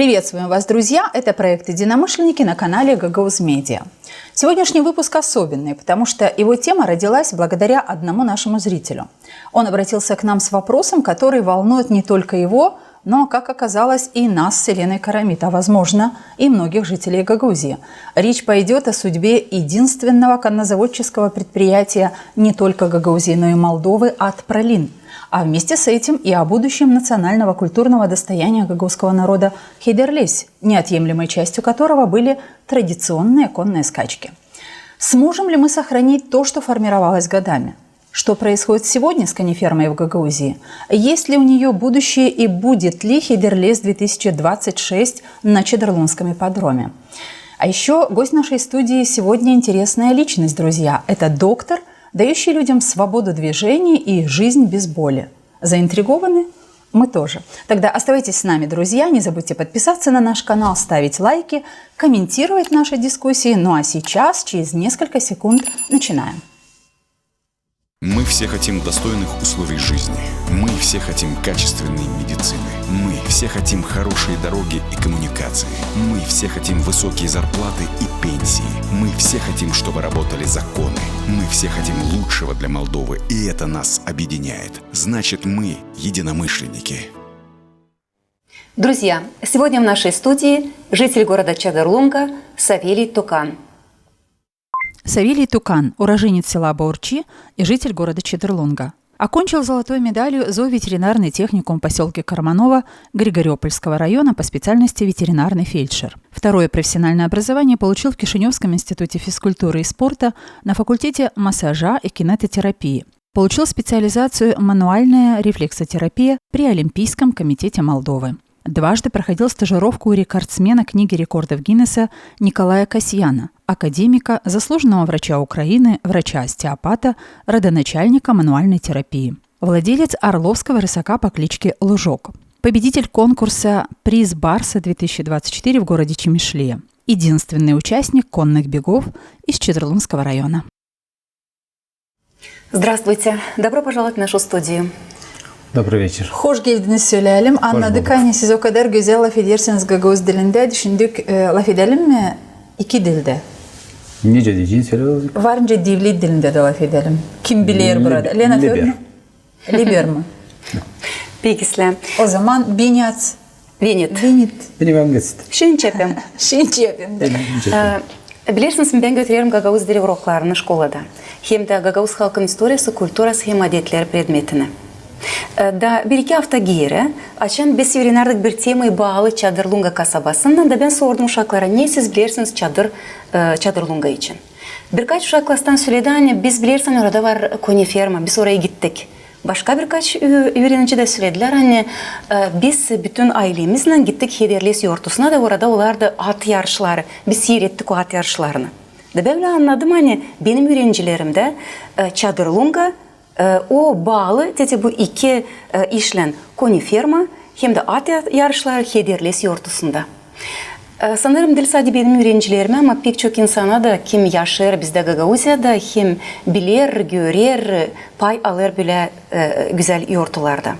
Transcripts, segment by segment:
Приветствуем вас, друзья! Это проект «Единомышленники» на канале Гагауз Медиа. Сегодняшний выпуск особенный, потому что его тема родилась благодаря одному нашему зрителю. Он обратился к нам с вопросом, который волнует не только его, но, как оказалось, и нас с Еленой Карамит, а, возможно, и многих жителей Гагаузии. Речь пойдет о судьбе единственного коннозаводческого предприятия не только Гагаузии, но и Молдовы «Атпролин». А вместе с этим и о будущем национального культурного достояния гагаузского народа Хейдерлесь, неотъемлемой частью которого были традиционные конные скачки. Сможем ли мы сохранить то, что формировалось годами? Что происходит сегодня с конифермой в Гагаузии? Есть ли у нее будущее и будет ли Хейдерлесь 2026 на Чедерлунском ипподроме? А еще гость нашей студии сегодня интересная личность, друзья. Это доктор, дающий людям свободу движения и жизнь без боли. Заинтригованы? Мы тоже. Тогда оставайтесь с нами, друзья. Не забудьте подписаться на наш канал, ставить лайки, комментировать наши дискуссии. Ну а сейчас, через несколько секунд, начинаем. Мы все хотим достойных условий жизни. Мы все хотим качественной медицины. Мы все хотим хорошие дороги и коммуникации. Мы все хотим высокие зарплаты и пенсии. Мы все хотим, чтобы работали законы. Мы все хотим лучшего для Молдовы, и это нас объединяет. Значит, мы единомышленники. Друзья, сегодня в нашей студии житель города Чедерлунга Савелий Тукан. Савелий Тукан – уроженец села Баурчи и житель города Чедерлунга. Окончил золотой медалью зооветеринарный техникум в поселке Карманово Григориопольского района по специальности ветеринарный фельдшер. Второе профессиональное образование получил в Кишиневском институте физкультуры и спорта на факультете массажа и кинетотерапии. Получил специализацию «Мануальная рефлексотерапия» при Олимпийском комитете Молдовы. Дважды проходил стажировку у рекордсмена книги рекордов Гиннесса Николая Касьяна, академика, заслуженного врача Украины, врача-остеопата, родоначальника мануальной терапии. Владелец орловского рысака по кличке Лужок. Победитель конкурса «Приз Барса-2024» в городе Чемишле. Единственный участник конных бегов из Чедерлунского района. Здравствуйте. Добро пожаловать в нашу студию. Добрый вечер. Hoş geldiniz söyleyelim. Anladık hani siz o kadar güzel laf edersiniz Gagavuz dilinde. Düşündük laf edelim mi iki dilde? Nece diyeceğini söyle. Varınca divli dilinde de laf edelim. Kim bilir burada? Lena Fördün? Liber mi? Pekisle. O zaman Binyat. Venit. Benim angesit. Шинчепем. Шинчепем. Bilirsiniz ben götürüyorum Gagavuz dili uroklarını şkolada. Hem de Gagavuz halkın historiyası, kulturası hem adetleri predmetini. Da bir iki hafta geri açan biz öğrenirdik bir temayı bağlı Çadırlunga kasabasından da ben sordum uşaklara ne siz bilirsiniz Çadırlunga için. Birkaç uşaklastan söyledi hani biz bilirsen orada var koniferma biz oraya gittik. Başka birkaç öğrenci de söylediler hani biz bütün ailemizle gittik Heyderles yortusuna da orada olardı at yarışları. Biz seyrettik o at yarışlarını. Da böyle anladım hani benim öğrencilerim de Çadırlunga o bağlı dedi bu iki işlen koniferma hem de at yarışları Heyderles yortusunda. Sanırım dil sadece benim öğrencilerime ama pek çok insana da kim yaşar bizde Gagauzya'da hem bilir, görür, pay alır böyle güzel yortularda.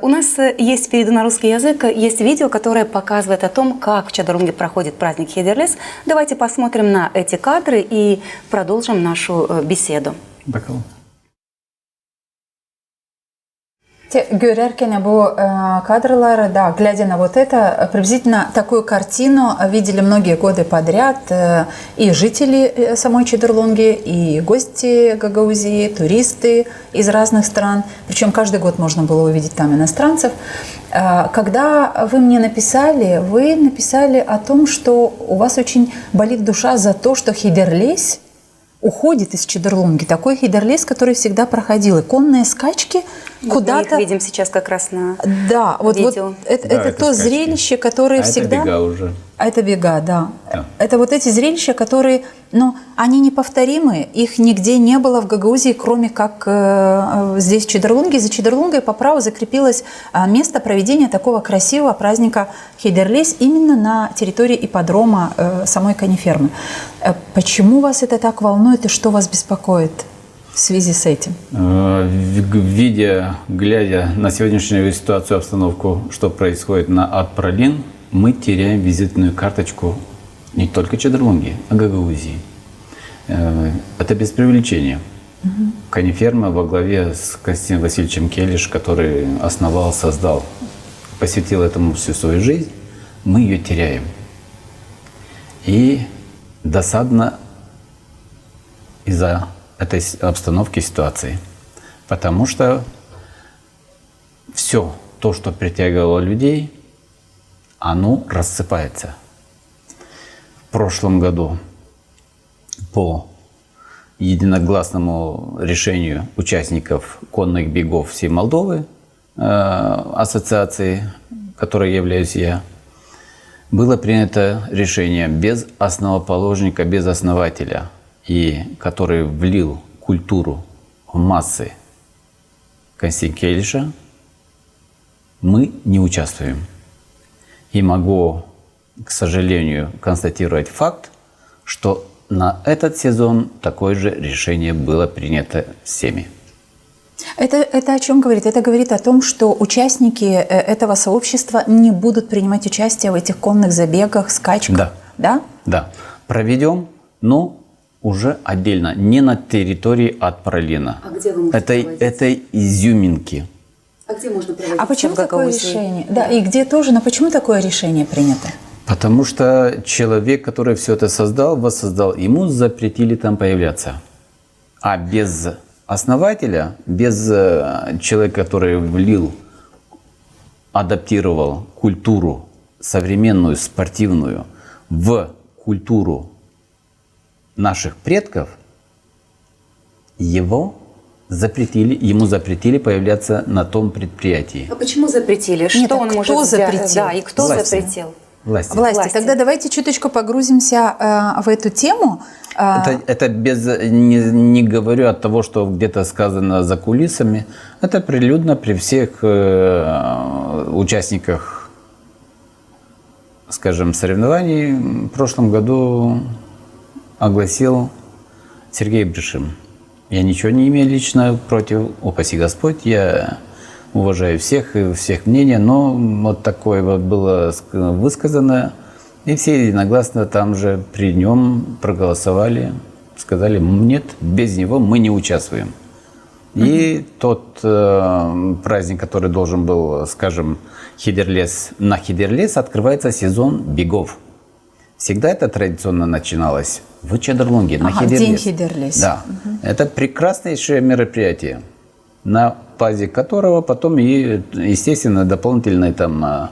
У нас есть перевод на русский язык, есть видео, которое показывает о том, как в Чедерлунге проходит праздник Хейдерлес. Давайте посмотрим на эти кадры и продолжим нашу беседу. Bakalım. Görerken bu кадры, да, глядя на вот это, приблизительно такую картину видели многие годы подряд и жители самой Чедерлунги, и гости Гагаузии, туристы из разных стран. Причем каждый год можно было увидеть там иностранцев. Когда вы мне написали, вы написали о том, что у вас очень болит душа за то, что Хейдерлесь уходит из Чедерлунги. Такой Хейдерлес, который всегда проходил. И конные скачки куда-то... Мы их видим сейчас как раз на да, видео. Вот это то скачки. Зрелище, которое всегда... Это бега уже. А это бега, да. Это вот эти зрелища, которые, ну, они неповторимы. Их нигде не было в Гагаузии, кроме как здесь в Чедерлунге. За Чедерлунгой по праву закрепилось место проведения такого красивого праздника Хейдерлес именно на территории ипподрома самой конифермы. Почему вас это так волнует и что вас беспокоит в связи с этим? Глядя на сегодняшнюю ситуацию, обстановку, что происходит на Атпролин, мы теряем визитную карточку не только Чедерлунги, а Гагаузии. Это без преувеличения. Каниферма во главе с Константином Васильевичем Келиш, который основал, создал, посвятил этому всю свою жизнь, мы ее теряем. И досадно из-за этой обстановки, ситуации. Потому что все то, что притягивало людей, оно рассыпается. В прошлом году по единогласному решению участников конных бегов всей Молдовы, ассоциации, которой являюсь я, было принято решение без основоположника, без основателя, и который влил культуру в массы Константина Келиша, мы не участвуем. И могу, к сожалению, констатировать факт, что на этот сезон такое же решение было принято всеми. Это о чем говорит? Это говорит о том, что участники этого сообщества не будут принимать участие в этих конных забегах, скачках. Да. Да? Да. Проведем, но уже отдельно, не на территории от Пролина. А где вы можете проводить? Этой изюминки. А где можно проводить? А почему в такое Гагаузии? решение? Да, и где тоже, но почему такое решение принято? Потому что человек, который все это создал, воссоздал, ему запретили там появляться. А без основателя, без человека, который влил, адаптировал культуру современную, спортивную в культуру наших предков, ему запретили появляться на том предприятии. А почему запретили? Что Нет, а он кто может запретил? Да, и кто Власти. запретил? Власти. Власти. Тогда давайте чуточку погрузимся в эту тему. Это без, не говорю от того, что где-то сказано за кулисами. Это прилюдно при всех участниках, скажем, соревнований. В прошлом году огласил Сергей Бришим. Я ничего не имею лично против, упаси Господь. Я уважаю всех и всех мнений, но вот такое вот было высказано. И все единогласно там же при нем проголосовали, сказали, нет, без него мы не участвуем. И тот праздник, который должен был, скажем, на Хидерлес открывается сезон бегов. Всегда это традиционно начиналось в Чедерлунге, на Хидерлес. День Хидерлес. Да. Это прекраснейшее мероприятие, на базе которого потом и, естественно, дополнительные там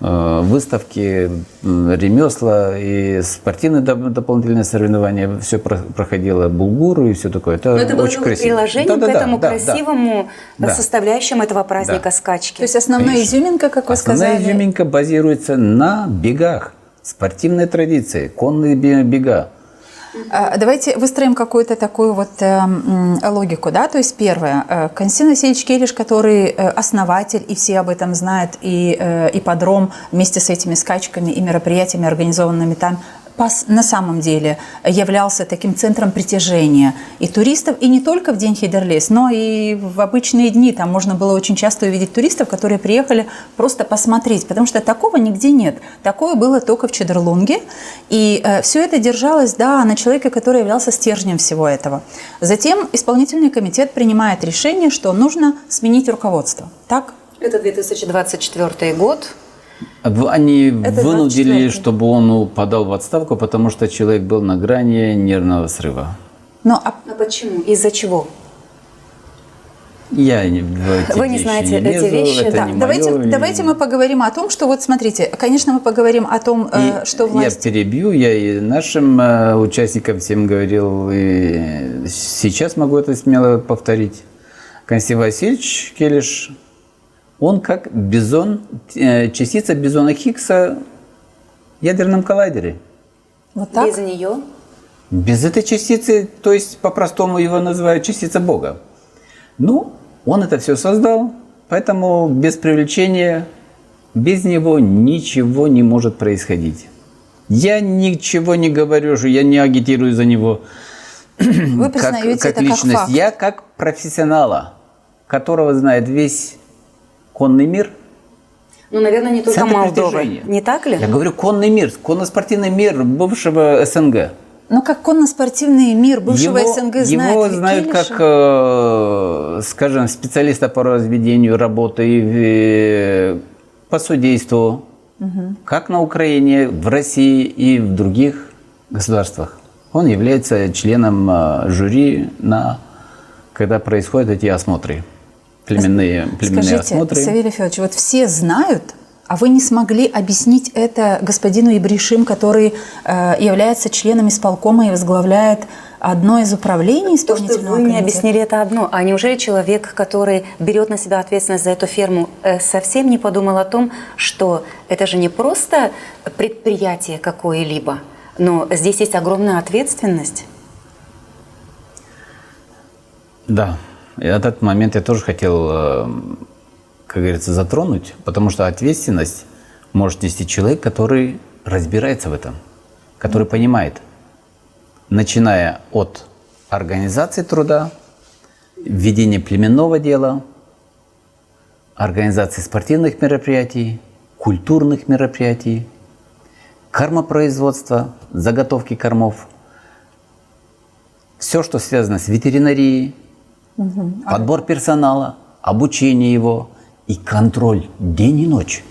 выставки, ремесла и спортивные дополнительные соревнования. Все проходило Булгуру и все такое. Это, было очень красиво. приложением к этому красивому да. составляющему этого праздника Да. скачки. То есть основная Конечно. изюминка, как вы Основная сказали. изюминка базируется на бегах, спортивной традиции, конные бега. Давайте выстроим какую-то такую вот логику, да, то есть первое, Константин Васильевич Келиш, который основатель, и все об этом знают, и ипподром вместе с этими скачками и мероприятиями, организованными там, на самом деле являлся таким центром притяжения и туристов, и не только в день Хидерлес, но и в обычные дни. Там можно было очень часто увидеть туристов, которые приехали просто посмотреть, потому что такого нигде нет. Такое было только в Чедерлунге, и все это держалось, да, на человеке, который являлся стержнем всего этого. Затем исполнительный комитет принимает решение, что нужно сменить руководство. Так? Это 2024 год. Они Это вынудили, 24-й. чтобы он подал в отставку, потому что человек был на грани нервного срыва. Но, А почему? Из-за чего? Я в эти Вы не вещи знаете не эти лезу, вещи? это Да, не давайте, моё. давайте мы поговорим о том, что вот смотрите, конечно, мы поговорим о том, И что я власть... перебью, я и нашим участникам всем говорил, и сейчас могу это смело повторить. Константин Васильевич Келиш, он как бизон, частица бизона Хиггса в ядерном коллайдере. Вот так? Без нее? Без этой частицы, то есть по-простому его называют частица Бога. Ну, он это все создал, поэтому без привлечения, без него ничего не может происходить. Я ничего не говорю, что я не агитирую за него. Вы признаете это как личность. факт? Я как профессионала, которого знает весь конный мир. Ну, наверное, не только Центр Молдовы. притяжения. Не так ли? Я говорю, конный мир, конно-спортивный мир бывшего СНГ. Ну, как конно-спортивный мир бывшего СНГ знает Его знают как, скажем, специалиста по разведению работы, по судейству, как на Украине, в России и в других государствах. Он является членом жюри, когда происходят эти осмотры, племенные Скажите, осмотры. Савелий Федорович, вот все знают, а вы не смогли объяснить это господину Ибришим, который является членом исполкома и возглавляет одно из управлений То, что исполнительного вы не комитета? объяснили, это одно. А неужели человек, который берет на себя ответственность за эту ферму, совсем не подумал о том, что это же не просто предприятие какое-либо, но здесь есть огромная ответственность? Да, и этот момент я тоже хотел, как говорится, затронуть, потому что ответственность может нести человек, который разбирается в этом, который понимает, начиная от организации труда, ведения племенного дела, организации спортивных мероприятий, культурных мероприятий, кормопроизводства, заготовки кормов, все, что связано с ветеринарией, подбор персонала, обучение его и контроль день и ночь.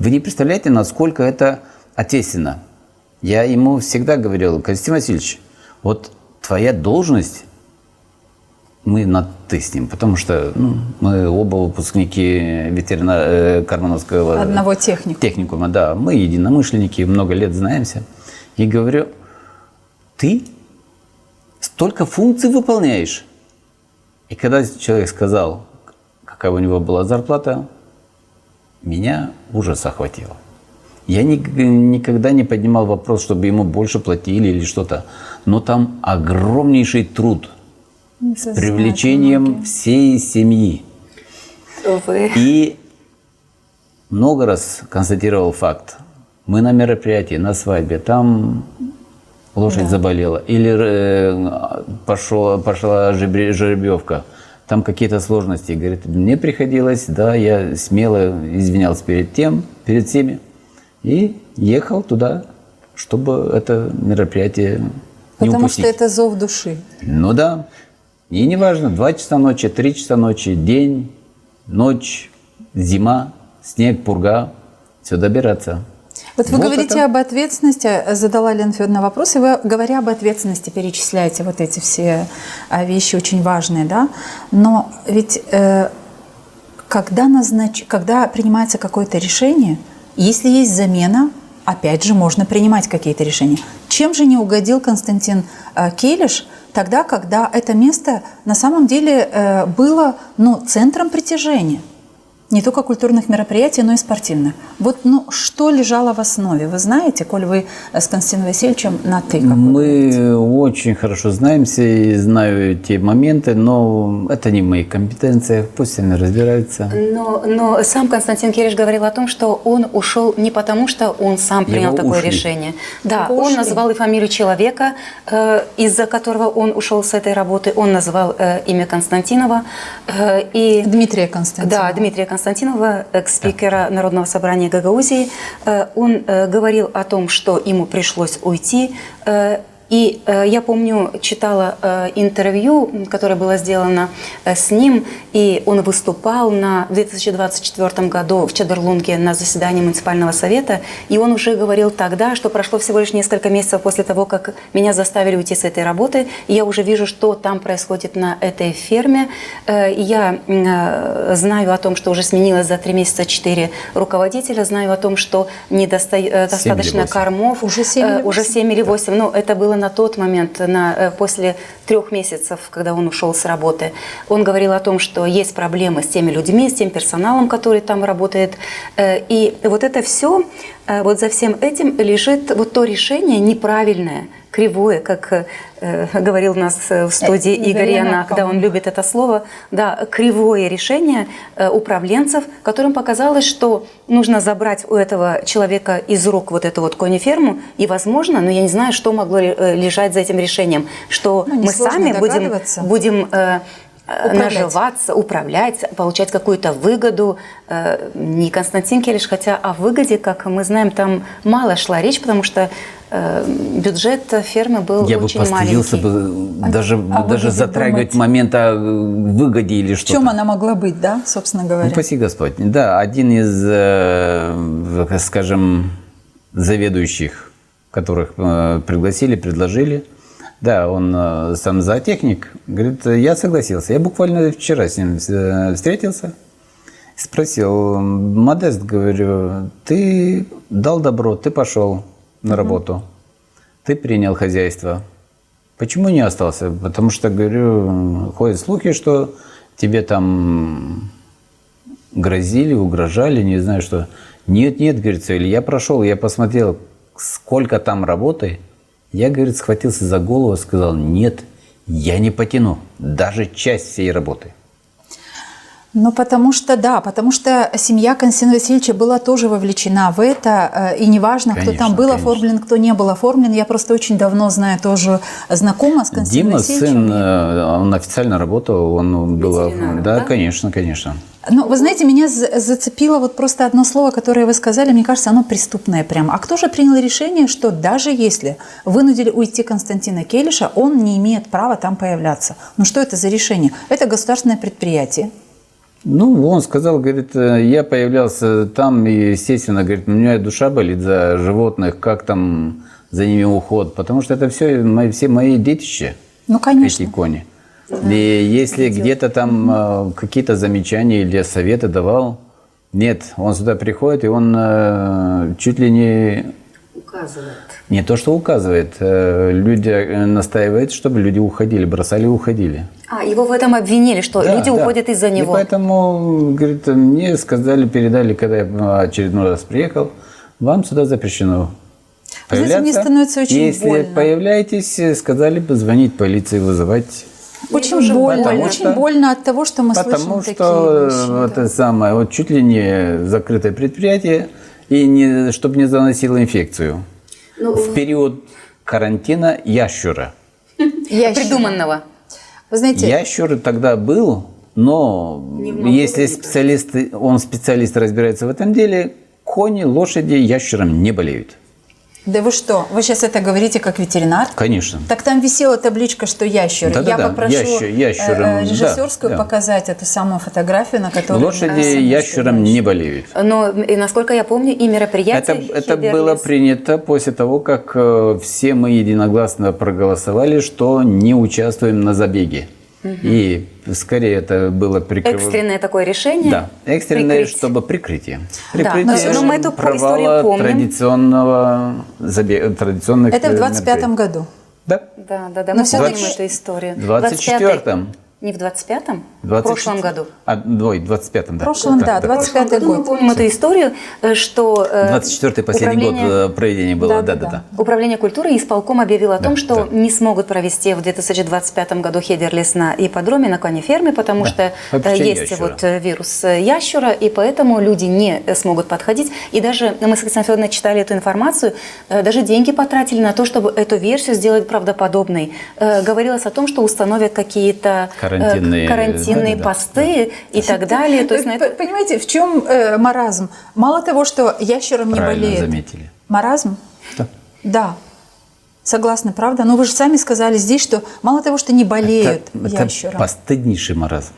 Вы не представляете, насколько это ответственно. Я ему всегда говорил: Константин Васильевич, вот твоя должность, мы на «ты» с ним, потому что мы оба выпускники Кормановского Одного техникума. Да, мы единомышленники, много лет знаемся. И говорю: ты столько функций выполняешь. И когда человек сказал, какая у него была зарплата, меня ужас охватил. Я никогда не поднимал вопрос, чтобы ему больше платили или что-то. Но там огромнейший труд с привлечением всей семьи. И много раз констатировал факт. Мы на мероприятии, на свадьбе, там лошадь заболела, или пошла жеребьевка, там какие-то сложности. Говорит, мне приходилось, да, я смело извинялся перед всеми, и ехал туда, чтобы это мероприятие не Потому упустить. что это зов души. Ну да. И неважно, 2 часа ночи, 3 часа ночи, день, ночь, зима, снег, пурга, все добираться. Вот вы говорите это. об ответственности, задала Лена Федоровна вопрос, и вы, говоря об ответственности, перечисляете вот эти все вещи очень важные, да? Но ведь когда принимается какое-то решение, если есть замена, опять же, можно принимать какие-то решения. Чем же не угодил Константин Келиш тогда, когда это место на самом деле было центром притяжения? Не только культурных мероприятий, но и спортивных. Вот, что лежало в основе? Вы знаете, коль вы с Константином Васильевичем на «ты»? Мы очень хорошо знаемся и знаю те моменты, но это не в моих компетенциях, пусть они разбираются. Но сам Константин Келиш говорил о том, что он ушел не потому, что он сам принял такое решение. Да, он назвал и фамилию человека, из-за которого он ушел с этой работы. Он назвал имя Константинова. Дмитрия Константинова. Да, Дмитрия Константинова, экс-спикера Народного собрания Гагаузии. Он говорил о том, что ему пришлось уйти. И я помню, читала интервью, которое было сделано с ним, и он выступал в 2024 году в Чедерлунге на заседании муниципального совета, и он уже говорил тогда, что прошло всего лишь несколько месяцев после того, как меня заставили уйти с этой работы, и я уже вижу, что там происходит на этой ферме. Я знаю о том, что уже сменилось за 3 месяца 4 руководителя, знаю о том, что недостаточно кормов. Уже 7 или 8. Ну, это было на тот момент, после 3 месяцев, когда он ушел с работы. Он говорил о том, что есть проблемы с теми людьми, с тем персоналом, который там работает. И вот это все, вот за всем этим лежит вот то решение неправильное, кривое, как говорил у нас в студии Игорь Янак, да, он любит это слово, да, кривое решение управленцев, которым показалось, что нужно забрать у этого человека из рук вот эту вот конеферму, и, возможно, но я не знаю, что могло лежать за этим решением, что мы сами будем наживаться, управлять, получать какую-то выгоду. Не Константин Келиш, хотя о выгоде, как мы знаем, там мало шла речь, потому что бюджет фермы был Я бы очень постыдился маленький. даже затрагивать думать? момент о выгоде или В что-то. чем она могла быть, да, собственно говоря? Ну, спаси Господь. Да, один из, скажем, заведующих, которых пригласили, предложили, да, он сам зоотехник, говорит, я согласился. Я буквально вчера с ним встретился, спросил, Модест, говорю, ты дал добро, ты пошел на работу, ты принял хозяйство. Почему не остался? Потому что, говорю, ходят слухи, что тебе там грозили, угрожали, не знаю что. Нет, говорит, Савелий, я прошел, я посмотрел, сколько там работы. Я, говорит, схватился за голову, сказал, нет, я не потяну даже часть всей работы. Ну, потому что семья Константина Васильевича была тоже вовлечена в это, и неважно, кто там был оформлен, кто не был оформлен. Я просто очень давно знаю, тоже знакома с Константином Васильевичем. Дима, сын, он официально работал, он был... Да, конечно. Ну, вы знаете, меня зацепило вот просто одно слово, которое вы сказали, мне кажется, оно преступное прямо. А кто же принял решение, что даже если вынудили уйти Константина Келиша, он не имеет права там появляться? Ну, что это за решение? Это государственное предприятие. Ну, он сказал, говорит, я появлялся там, и, естественно, говорит, у меня душа болит за животных, как там за ними уход, потому что это все мои детища, ну, конечно. эти кони. И если где-то там какие-то замечания или советы давал, нет, он сюда приходит, и он чуть ли не... Указывает. Не то, что указывает, люди настаивают, чтобы люди уходили, бросали и уходили. Его в этом обвинили, что люди уходят из-за него. И поэтому, говорит, мне сказали, передали, когда я очередной раз приехал, вам сюда запрещено появляться. Знаете, мне становится очень Если больно. появляетесь, сказали бы звонить полиции, вызывать. Очень больно от того, что мы слышим Потому такие что вещи. это самое, вот чуть ли не закрытое предприятие, и чтобы не заносило инфекцию. В период карантина ящура. Придуманного. Вы знаете, Ящур тогда был, но если специалист разбирается в этом деле, кони, лошади ящуром не болеют. да вы что, вы сейчас это говорите как ветеринар? Конечно. Так там висела табличка, что ящеры. Я попрошу режиссерскую показать эту самую фотографию, на которой... Лошади ящуром не болеют. Но, и насколько я помню, и мероприятие... Это было принято после того, как все мы единогласно проголосовали, что не участвуем на забеге. И скорее это было экстренное такое решение. Да, экстренное, чтобы прикрытие. Но мы эту историю помним. Традиционных это в 25-м году. Да. Да. Мы помним эту историю. В 24-м. Не в 25-м? В прошлом году. В 25-м, да. В прошлом, да, 25-й год. Мы помним эту историю, что... 24-й последний год проведения было, да. Управление культуры и исполком объявило о том, что не смогут провести в 2025 году Хедерлес на ипподроме, на конеферме, потому что есть вирус ящура, и поэтому люди не смогут подходить. И даже мы с Александрой Федоровной читали эту информацию, даже деньги потратили на то, чтобы эту версию сделать правдоподобной. Говорилось о том, что установят какие-то карантинные посты и так далее. То есть, понимаете, в чем маразм? Мало того, что ящером не болеет. Заметили. Маразм? Да. Да. Согласна, правда? Но вы же сами сказали здесь, что мало того, что не болеют ящером. Это постыдний маразм.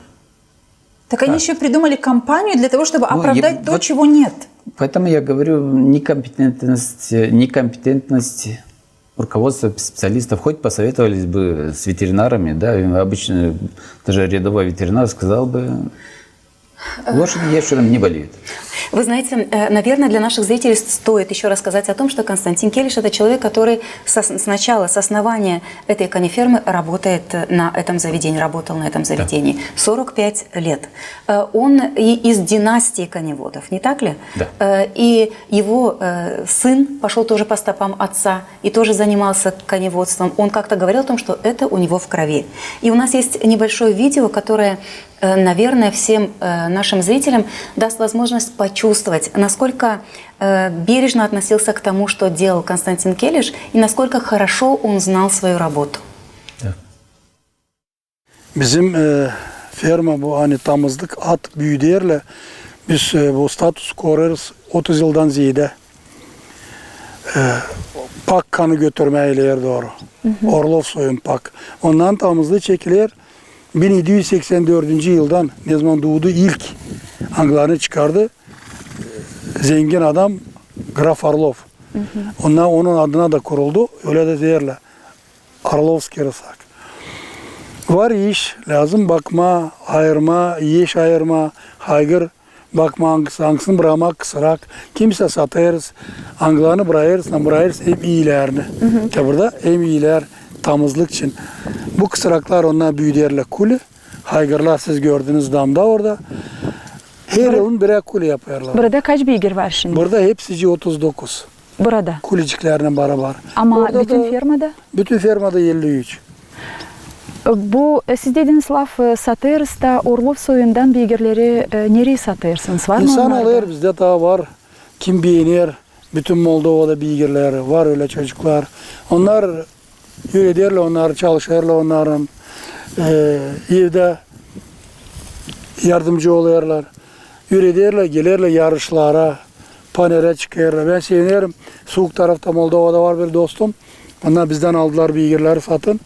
Так они еще придумали кампанию для того, чтобы оправдать то, чего нет. Поэтому я говорю, некомпетентность руководство специалистов, хоть посоветовались бы с ветеринарами, да, обычно даже рядовой ветеринар сказал бы, лошади ящером не болеют. Вы знаете, наверное, для наших зрителей стоит еще рассказать о том, что Константин Келиш – это человек, который сначала, с основания этой конефермы работает на этом заведении, работал на этом заведении 45 лет. Он и из династии коневодов, не так ли? Да. И его сын пошел тоже по стопам отца и тоже занимался коневодством. Он как-то говорил о том, что это у него в крови. И у нас есть небольшое видео, которое, наверное, всем нашим зрителям даст возможность почувствовать, насколько бережно относился к тому, что делал Константин Келиш, и насколько хорошо он знал свою работу. Bizim ferma bu hani tamızlık at büyüdüyerle biz bu status korarız 30 yıldan ziyade. Pak kanı götürmeyle doğru. Orlov soyun pak. Ondan tamızlığı çekilir. 1784 yıldan ne zaman doğdu ilk Anglarını çıkardı. Zengin adam Graf Orlov. Ondan onun adına da kuruldu. Öyle de derler. Orlovski Rısak. Var iş lazım bakma, ayırma, iş ayırma, haygır bakma hangisini bırakmak kısırak. Kimse satarız, Anglarını bırakırız hep iyilerini. Burada hem iyiler tamızlık için. Bu kısıraklar onlar büyüderler kuli. Haygırlar siz gördüğünüz damda orada. Her yılın birer kuli yapıyorlar. Burada kaç beygir var şimdi? Burada hepsi 39. Burada. Kuliciklerine beraber. Ama Orada bütün da- firmada? Bütün firmada 53. Bu siz dediğiniz laf satırız da Orlov soyundan beygirleri nereye satırsınız? Var mı İnsan onlarda? alır bizde daha var. Kim beğenir? Bütün Moldova'da beygirler var öyle çocuklar. Onlar öyle derler, onlar çalışırlar onların. Evde yardımcı oluyorlar. Öyle derler, gelirler yarışlara, panere çıkarlar. Ben sevinirim. Soğuk tarafta Moldova'da var bir dostum. Onlar bizden aldılar beygirleri satın.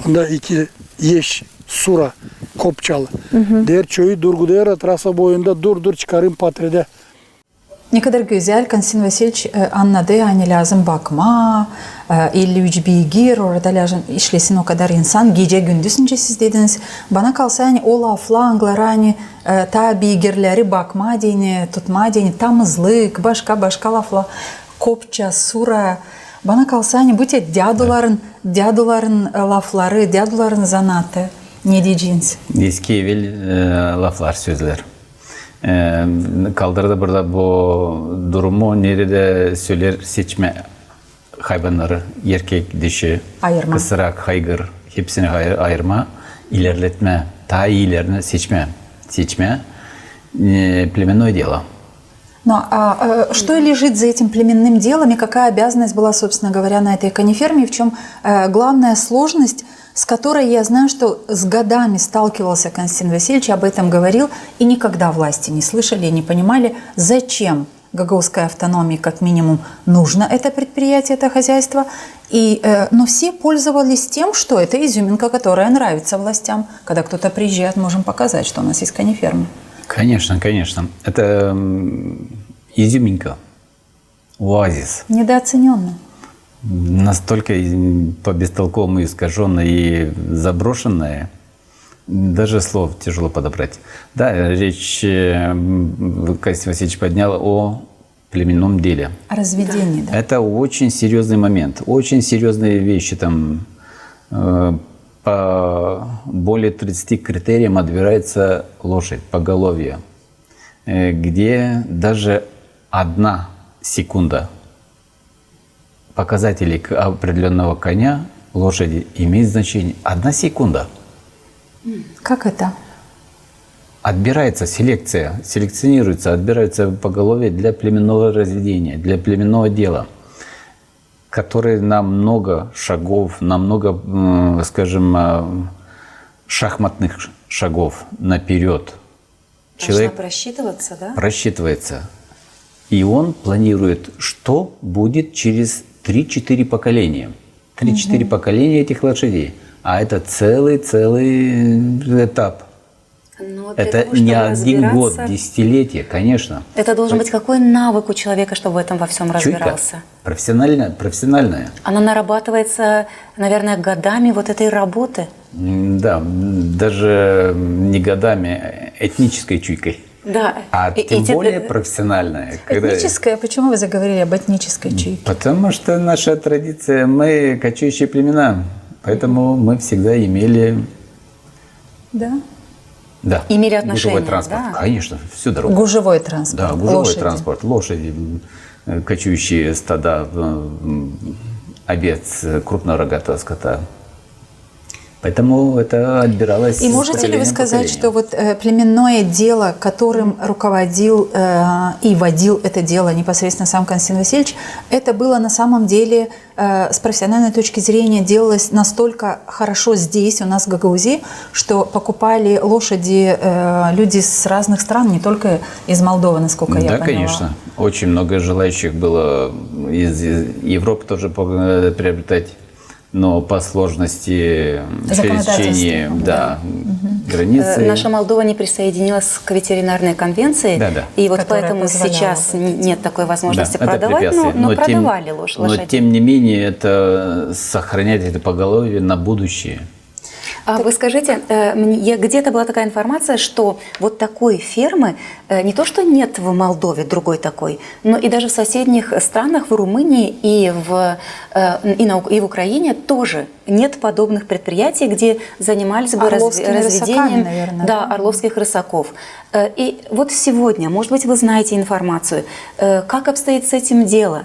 Onda 2 yeş sura kopçalı. Der çöyü durgu der trasa boyunda dur çıkarayım patrede. Не kadar güzel Konstantin Vasильевич anladı hani lazım bakma, 53 beygir orada lazım işlesin o kadar insan gece gündüzünce siz dediniz. Bana kalsa hani o lafla Anglara hani ta beygirleri bakma diyeni, tutma diyeni, tamızlık, başka lafla kopça, sura. Bana kalsa hani bu te dyaduların lafları, dyaduların zanatı. Ne diyeceğiniz? Eski evvel laflar, sözler. Kaldırdı burada bu durumu nerede söyler seçme hayvanları, erkek, dişi, Ayırma. kısırak, haygır, hepsini ayırma, ilerletme, daha iyilerini seçme, племенное дело. Но что лежит за этим племенным делом и какая обязанность была, собственно говоря, на этой кониферме, и в чем главная сложность, с которой я знаю, что с годами сталкивался Константин Васильевич, об этом говорил, и никогда власти не слышали и не понимали, зачем гагаузской автономии как минимум нужно это предприятие, это хозяйство. Но все пользовались тем, что это изюминка, которая нравится властям. Когда кто-то приезжает, можем показать, что у нас есть кониферма. Конечно. Это изюминка, оазис. Недооцененно. Настолько по-бестолковому искаженное и заброшенное, даже слов тяжело подобрать. Да, речь Константин Васильевич поднял о племенном деле. О разведении, да. Это очень серьезный момент, очень серьезные вещи. Там по более 30 критериям отбирается лошадь, поголовье, где даже 1 секунда показателей определенного коня, лошади имеет значение. 1 секунда. Как это? Отбирается селекция, селекционируется, отбирается поголовье для племенного разведения, для племенного дела, который на много шагов, на много, скажем, шахматных шагов наперед. Человек просчитываться, да? просчитывается. И он планирует, что будет через 3-4 поколения. 3-4 поколения этих лошадей. А это целый этап. Но для Это того, не чтобы 1 год, разбираться, десятилетие, конечно. это должен быть какой навык у человека, чтобы в этом во всем Чуйка разбирался? профессиональная. Она нарабатывается, наверное, годами вот этой работы. Да, даже не годами, этнической чуйкой. Да. А тем более профессиональная. Этническая? Почему вы заговорили об этнической чуйке? Потому что наша традиция, мы кочующие племена, поэтому мы всегда имели... Да? Да. Имели отношения, гужевой транспорт. да? Конечно, всю дорогу. Гужевой транспорт. Да, гужевой лошади. транспорт. Лошади, кочующие стада, овец, крупнорогатого скота. Поэтому это отбиралось. И из можете ли вы поколения в сказать, поколение. что вот племенное дело, которым руководил и водил это дело непосредственно сам Константин Васильевич, это было на самом деле с профессиональной точки зрения делалось настолько хорошо здесь, у нас в Гагаузии, что покупали лошади люди с разных стран, не только из Молдовы, насколько я поняла. Да, конечно. Очень много желающих было из Европы тоже приобретать. Но по сложности пересечения границы... Наша Молдова не присоединилась к ветеринарной конвенции, Да. и вот Которая поэтому позволяла сейчас нет такой возможности Да, это продавать, препятствие. но продавали Но лошадей. тем не менее, это сохранять это поголовье на будущее. А вы скажите, где-то была такая информация, что вот такой фермы не то что нет в Молдове, другой такой, но и даже в соседних странах, в Румынии и в Украине тоже нет подобных предприятий, где занимались бы Орловскими рысаками, разведением наверное, орловских рысаков. И вот сегодня, может быть, вы знаете информацию, как обстоит с этим дело?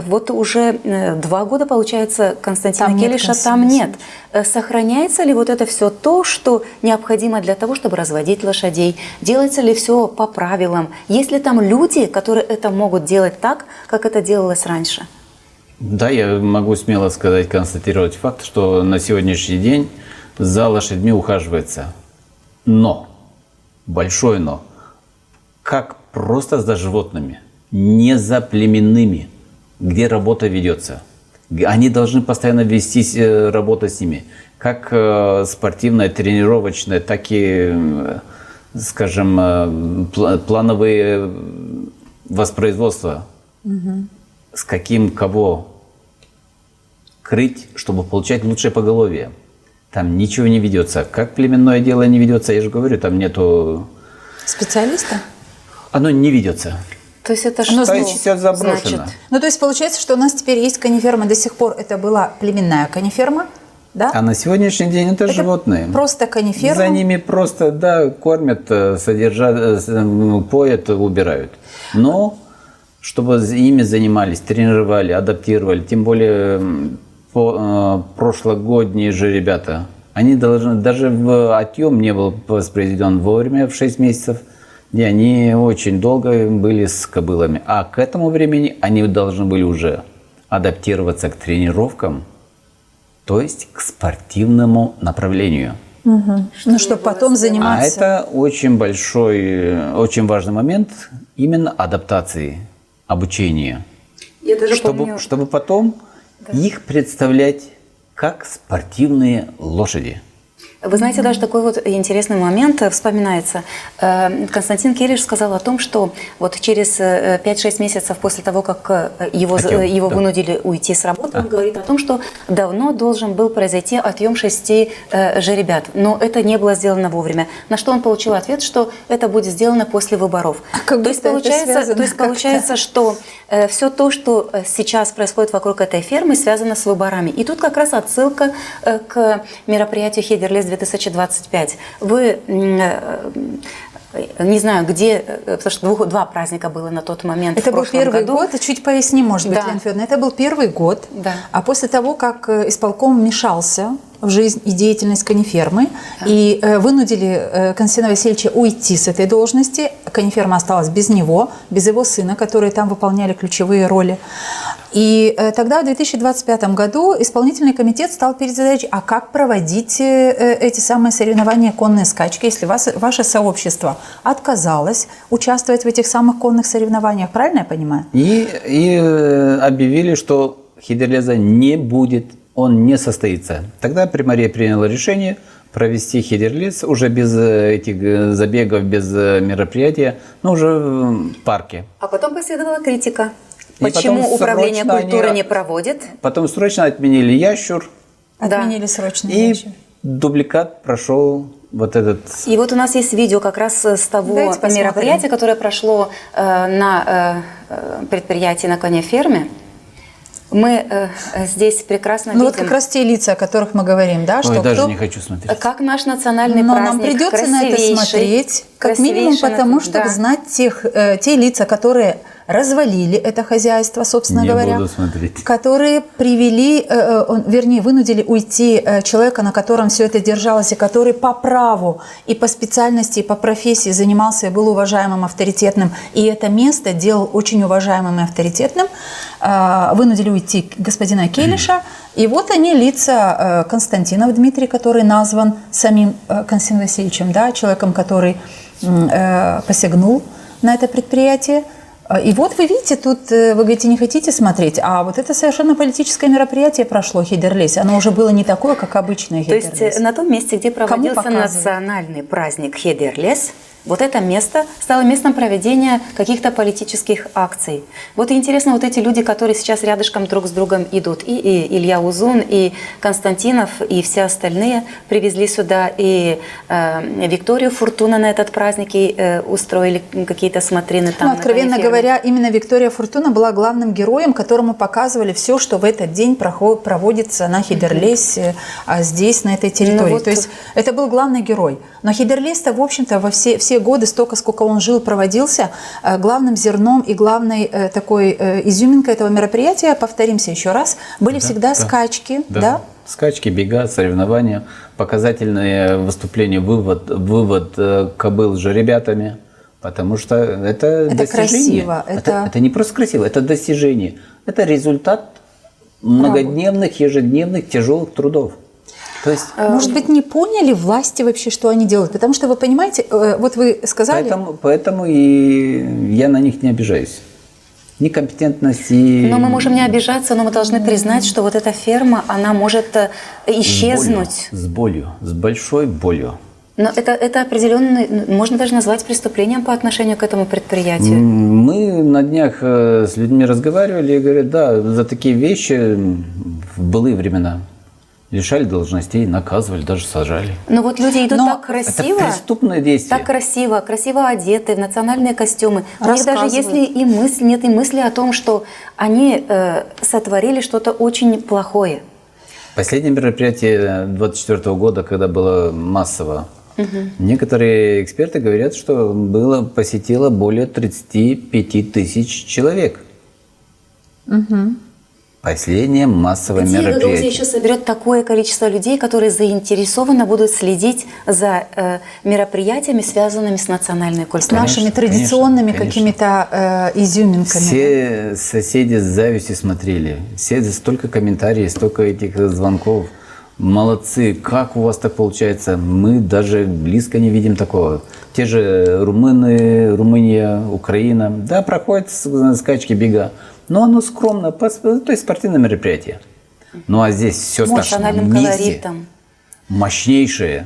Вот уже 2 года, получается, Константина Там нет Келиша Константина там нет. Сохраняется ли вот это все то, что необходимо для того, чтобы разводить лошадей? Делается ли все по правилам? Есть ли там люди, которые это могут делать так, как это делалось раньше? Да, я могу смело сказать, констатировать факт, что на сегодняшний день за лошадьми ухаживается. Но, большое но, как просто за животными, не за племенными, где работа ведется. Они должны постоянно вестись, работа с ними. Как спортивная, тренировочная, так и, скажем, плановые воспроизводства. С каким кого крыть, чтобы получать лучшее поголовье. Там ничего не ведется. Как племенное дело не ведется, я же говорю, там нету... Специалиста? Оно не ведется. То есть это Ну, что? То есть все заброшено. Значит? Ну, то есть получается, что у нас теперь есть кониферма, до сих пор это была племенная кониферма, да? А на сегодняшний день это животные. Просто кониферма. За ними просто, да, кормят, содержат, поят, убирают. Но чтобы ими занимались, тренировали, адаптировали, тем более прошлогодние же ребята, они должны, даже в отъем не был воспроизведен вовремя, в 6 месяцев, и они очень долго были с кобылами. А к этому времени они должны были уже адаптироваться к тренировкам, то есть к спортивному направлению. Ну, чтобы потом А заниматься. это очень большой, очень важный момент именно адаптации, обучения. Я даже Чтобы, помню, чтобы потом их представлять как спортивные лошади. Вы знаете, даже такой вот интересный момент вспоминается. Константин Келиш сказал о том, что вот через 5-6 месяцев после того, как его Отъем, да. вынудили уйти с работы, он говорит о том, что давно должен был произойти отъем 6 жеребят, но это не было сделано вовремя. На что он получил ответ, что это будет сделано после выборов. Как То есть будто это связано получается, что все то, что сейчас происходит вокруг этой фермы, связано с выборами. И тут как раз отсылка к мероприятию Хедерлес 2025. Вы, не знаю, где, потому что 2 праздника было на тот момент. Это в был прошлом первый году. год, чуть поясни, может быть, Да. Лена Федоровна, это был первый год, Да. а после того, как исполком вмешался в жизнь и деятельность конифермы и вынудили Константина Васильевича уйти с этой должности, кониферма осталась без него, без его сына, которые там выполняли ключевые роли. И тогда, в 2025 году, исполнительный комитет стал перед задачей, а как проводить эти самые соревнования, конные скачки, если ваше сообщество отказалось участвовать в этих самых конных соревнованиях, правильно я понимаю? И объявили, что Хедерлеза не будет, он не состоится. Тогда Примария приняла решение провести Хедерлез уже без этих забегов, без мероприятия, но уже в парке. А потом последовала критика. И Почему потом управление срочно культуры они- не проводит? Потом срочно отменили ящур, Отменили срочно. и дубликат прошел вот этот... И вот у нас есть видео как раз с того Давайте посмотрим. мероприятия, которое прошло на предприятии на конеферме. Мы здесь прекрасно Ну видим, вот как раз те лица, о которых мы говорим, да, что Ой, даже кто... не хочу смотреть. как наш национальный Но праздник нам придется на это красивейший, смотреть, как минимум красивейший, потому, чтобы да. знать те лица, которые развалили это хозяйство, собственно Не говоря. буду смотреть. Которые привели, вернее, вынудили уйти человека, на котором все это держалось, и который по праву и по специальности, и по профессии занимался и был уважаемым, авторитетным, и это место делал очень уважаемым и авторитетным, вынудили уйти господина Келиша. И вот они, лица Константинов Дмитрий, который назван самим Константином Васильевичем, да, человеком, который посягнул на это предприятие. И вот вы видите, тут вы говорите, не хотите смотреть, а вот это совершенно политическое мероприятие прошло, Хейдерлес. Оно уже было не такое, как обычное Хейдерлес. То есть на том месте, где проводился показывают? национальный праздник Хейдерлес, вот это место стало местом проведения каких-то политических акций. Вот и интересно, вот эти люди, которые сейчас рядышком друг с другом идут, и Илья Узун, и Константинов, и все остальные, привезли сюда и Викторию Фортуна на этот праздник, и устроили какие-то смотрины там. Ну, откровенно говоря, именно Виктория Фортуна была главным героем, которому показывали все, что в этот день проводится на Хейдерлесе, здесь, на этой территории. Вот. То есть это был главный герой. Но Хейдерлес-то, в общем-то, во все годы, столько, сколько он жил, проводился, главным зерном и главной такой изюминкой этого мероприятия, повторимся еще раз, были всегда скачки, да? Скачки, бега, соревнования, показательные выступления, вывод кобыл с жеребятами. Потому что это достижение. Красиво. Это не просто красиво, это достижение. Это результат многодневных, ежедневных тяжелых трудов. То есть, может быть, не поняли власти вообще, что они делают? Потому что вы понимаете, вот вы сказали... Поэтому и я на них не обижаюсь. Некомпетентность и... Но мы можем не обижаться, но мы должны признать, что вот эта ферма, она может исчезнуть. С болью, с большой болью. Но это определенно, можно даже назвать преступлением по отношению к этому предприятию. Мы на днях с людьми разговаривали и говорят, да, за такие вещи в былые времена лишали должностей, наказывали, даже сажали. Но вот люди идут так красиво. Это преступное действие. Так красиво, красиво одеты, в национальные костюмы. У них даже если и мысли, нет и мысли о том, что они сотворили что-то очень плохое. Последнее мероприятие 2024 года, когда было массово, некоторые эксперты говорят, что посетило более 35 тысяч человек. Последнее массовое мероприятие. Где еще соберет такое количество людей, которые заинтересованно будут следить за мероприятиями, связанными с национальной С культурой? нашими традиционными какими-то изюминками. Все соседи с завистью смотрели. Все столько комментариев, столько этих звонков. Молодцы, как у вас так получается? Мы даже близко не видим такого. Те же румыны, Румыния, Украина. Да, проходят скачки, бега. Но оно скромно, то есть спортивное мероприятие. Ну а здесь все в нашем месте. Мощнейшее,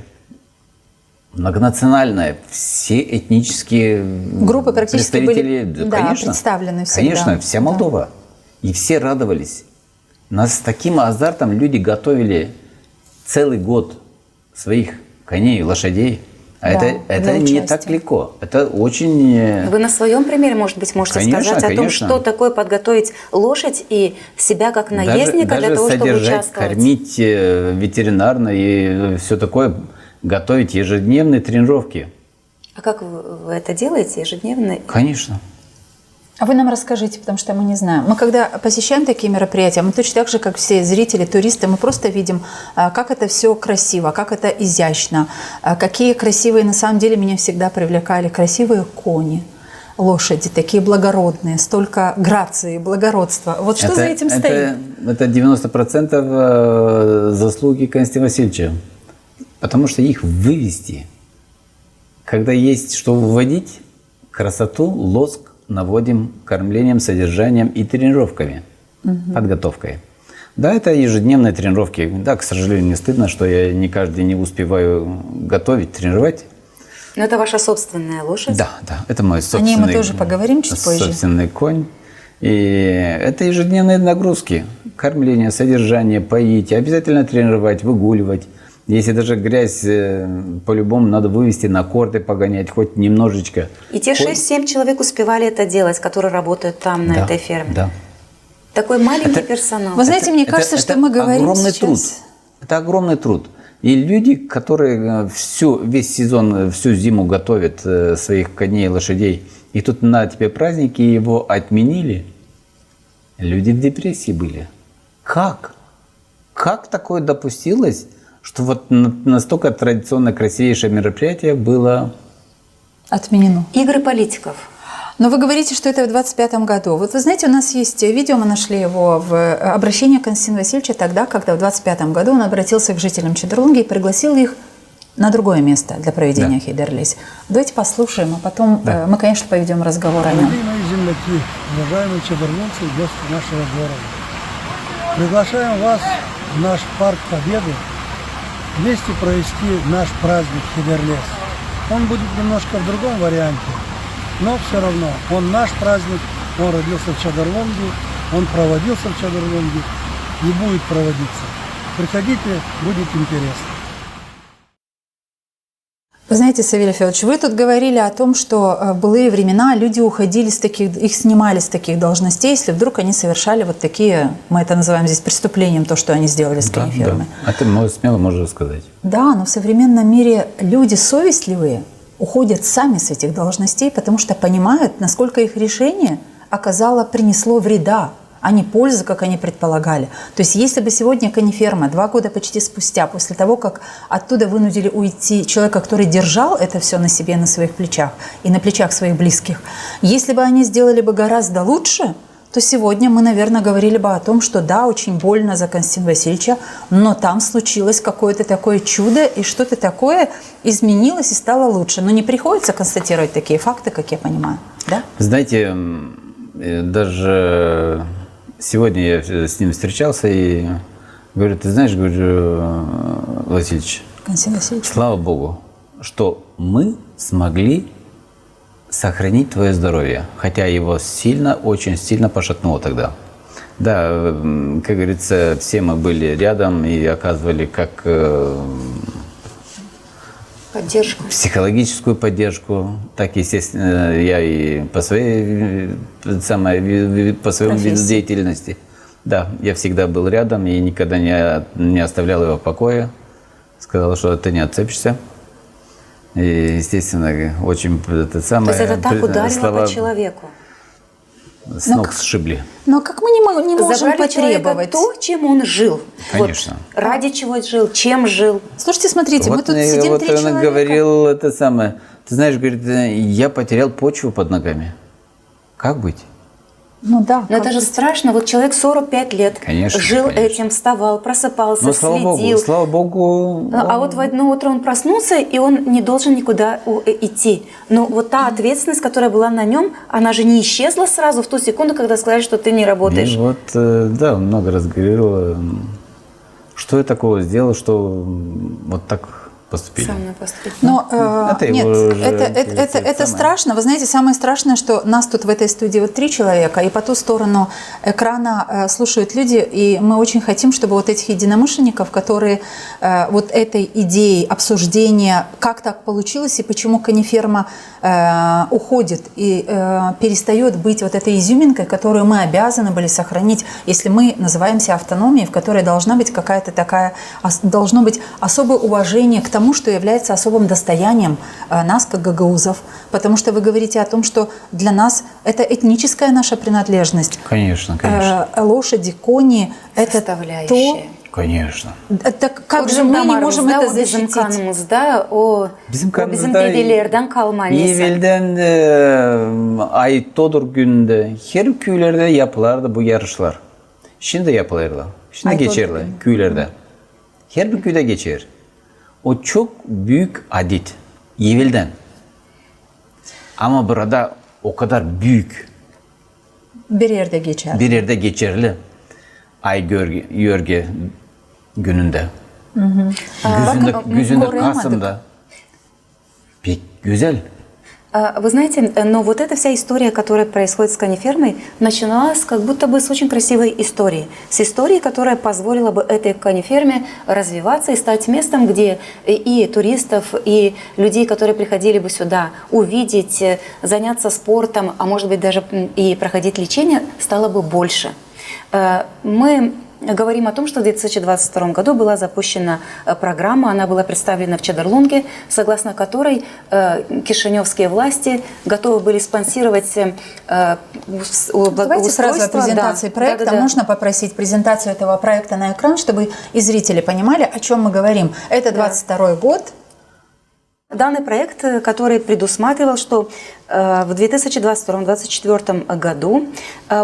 многонациональное, все этнические группы практически представители, были конечно, представлены всегда. Конечно, вся Молдова. Да. И все радовались. Нас с таким азартом люди готовили целый год своих коней, лошадей. А да, это не так легко. Это очень... Вы на своем примере, может быть, можете сказать о том, что такое подготовить лошадь и себя как наездника для того, чтобы участвовать. Кормить ветеринарно и все такое, готовить ежедневные тренировки. А как вы это делаете ежедневно? Конечно. А вы нам расскажите, потому что мы не знаем. Мы когда посещаем такие мероприятия, мы точно так же, как все зрители, туристы, мы просто видим, как это все красиво, как это изящно, какие красивые, на самом деле, меня всегда привлекали красивые кони, лошади, такие благородные, столько грации, благородства. Вот что за этим стоит? Это 90% заслуги Константина Васильевича, потому что их вывести, когда есть что выводить, красоту, лоск, наводим кормлением, содержанием и тренировками, подготовкой. Да, это ежедневные тренировки. Да, к сожалению, не стыдно, что я не каждый день не успеваю готовить, тренировать. Но это ваша собственная лошадь? Да, это мой собственный. О ней мы тоже поговорим чуть позже. Собственный конь. И это ежедневные нагрузки. Кормление, содержание, поить, обязательно тренировать, выгуливать. Если даже грязь, по-любому надо вывести на корты, погонять хоть немножечко. И те 6-7 человек успевали это делать, которые работают там, на этой ферме? Да. Такой маленький персонал. Вы знаете, мне кажется, что мы говорим огромный сейчас... труд. Это огромный труд. И люди, которые весь сезон, всю зиму готовят своих коней, лошадей И тут на тебе праздники, его отменили. Люди в депрессии были. Как? Как такое допустилось, что вот настолько традиционно красивейшее мероприятие было... Отменено. Игры политиков. Но вы говорите, что это в 25-м году. Вот вы знаете, у нас есть видео, мы нашли его в обращении Константина Васильевича тогда, когда в 25-м году он обратился к жителям Чедерлунги и пригласил их на другое место для проведения Хейдерлис. Давайте послушаем, а потом мы, конечно, поведем разговор о нем. Дорогие мои земляки, уважаемые чедерлунцы и гости нашего города, приглашаем вас в наш парк Победы вместе провести наш праздник Хейдерлис. Он будет немножко в другом варианте, но все равно он наш праздник, он родился в Чедерлунге, он проводился в Чедерлунге и будет проводиться. Приходите, будет интересно. Вы знаете, Савелий Федорович, вы тут говорили о том, что в былые времена люди уходили с таких, их снимали с таких должностей, если вдруг они совершали вот такие, мы это называем здесь преступлением, то, что они сделали с канифермой. Да. Это смело можно сказать. Да, но в современном мире люди совестливые уходят сами с этих должностей, потому что понимают, насколько их решение принесло вреда, а не пользы, как они предполагали. То есть если бы сегодня каниферма 2 года почти спустя, после того, как оттуда вынудили уйти человека, который держал это все на себе, на своих плечах и на плечах своих близких, если бы они сделали бы гораздо лучше, то сегодня мы, наверное, говорили бы о том, что да, очень больно за Константина Васильевича, но там случилось какое-то такое чудо, и что-то такое изменилось и стало лучше. Но не приходится констатировать такие факты, как я понимаю, да? Знаете, даже сегодня я с ним встречался и говорю, ты знаешь, говорю, Васильевич, Константин Васильевич. слава Богу, что мы смогли сохранить твое здоровье, хотя его очень сильно пошатнуло тогда. Да, как говорится, все мы были рядом и оказывали как Поддержку. психологическую поддержку, так, естественно, я и по своему виду деятельности. Да, я всегда был рядом и никогда не оставлял его в покое. Сказал, что ты не отцепишься. И, естественно, очень То есть это так ударило по человеку. с ног сшибли. Но как мы не можем Забрали человека потребовать? то, чем он жил. Конечно. Вот, ради чего жил, чем жил. Слушайте, смотрите, мы Вот, тут сидим вот 3 он человека. говорил это самое. Ты знаешь, говорит, я потерял почву под ногами. Как быть? Ну да. Но как это же быть? страшно. Вот человек 45 лет Конечно, жил конечно. этим, вставал, просыпался, Но следил. слава Богу. А вот в одно утро он проснулся, и он не должен никуда идти. Но вот та ответственность, которая была на нем, она же не исчезла сразу в ту секунду, когда сказали, что ты не работаешь. И вот, да, он много раз говорил, что я такого сделал, что вот так поступили. Сам на поступил. Но Это нет, его уже, это самое. страшно. Вы знаете, самое страшное, что нас тут в этой студии вот 3 человека, и по ту сторону экрана слушают люди, и мы очень хотим, чтобы вот этих единомышленников, которые вот этой идеей обсуждения, как так получилось и почему каниферма уходит и перестает быть вот этой изюминкой, которую мы обязаны были сохранить, если мы называемся автономией, в которой должна быть какая-то такая, должно быть особое уважение к тому, что является особым достоянием нас, как гагаузов. Потому что вы говорите о том, что для нас это этническая наша принадлежность. Конечно, конечно. Лошади, кони – это то, Составляющая. Конечно. это как же мы не можем это защитить? Bizimkanımız da o bizim da dedelerden kalma neyse. Evvelden Aytodur günde her köylerde yapılardı bu yarışlar. Şimdi yapılırlar. Şimdi Aytodur geçerler günü. köylerde. Her bir köyde geçer. O çok büyük adet. Evvelden. Ama burada o kadar büyük Bir yerde geçer. bir yerde geçerli. Yörge gününde. Gözünde koruyamadık. Kasım'da. Pek güzel. Вы знаете, но вот эта вся история, которая происходит с канифермой, начиналась как будто бы с очень красивой истории. С истории, которая позволила бы этой каниферме развиваться и стать местом, где и туристов, и людей, которые приходили бы сюда, увидеть, заняться спортом, а может быть даже и проходить лечение, стало бы больше. Мы говорим о том, что в 2022 году была запущена программа, она была представлена в Чедерлунге, согласно которой кишиневские власти готовы были спонсировать Давайте сразу о презентации да, проекта. да. Можно попросить презентацию этого проекта на экран, чтобы и зрители понимали, о чем мы говорим. Это 22 год. Данный проект, который предусматривал, что в 2022-2024 году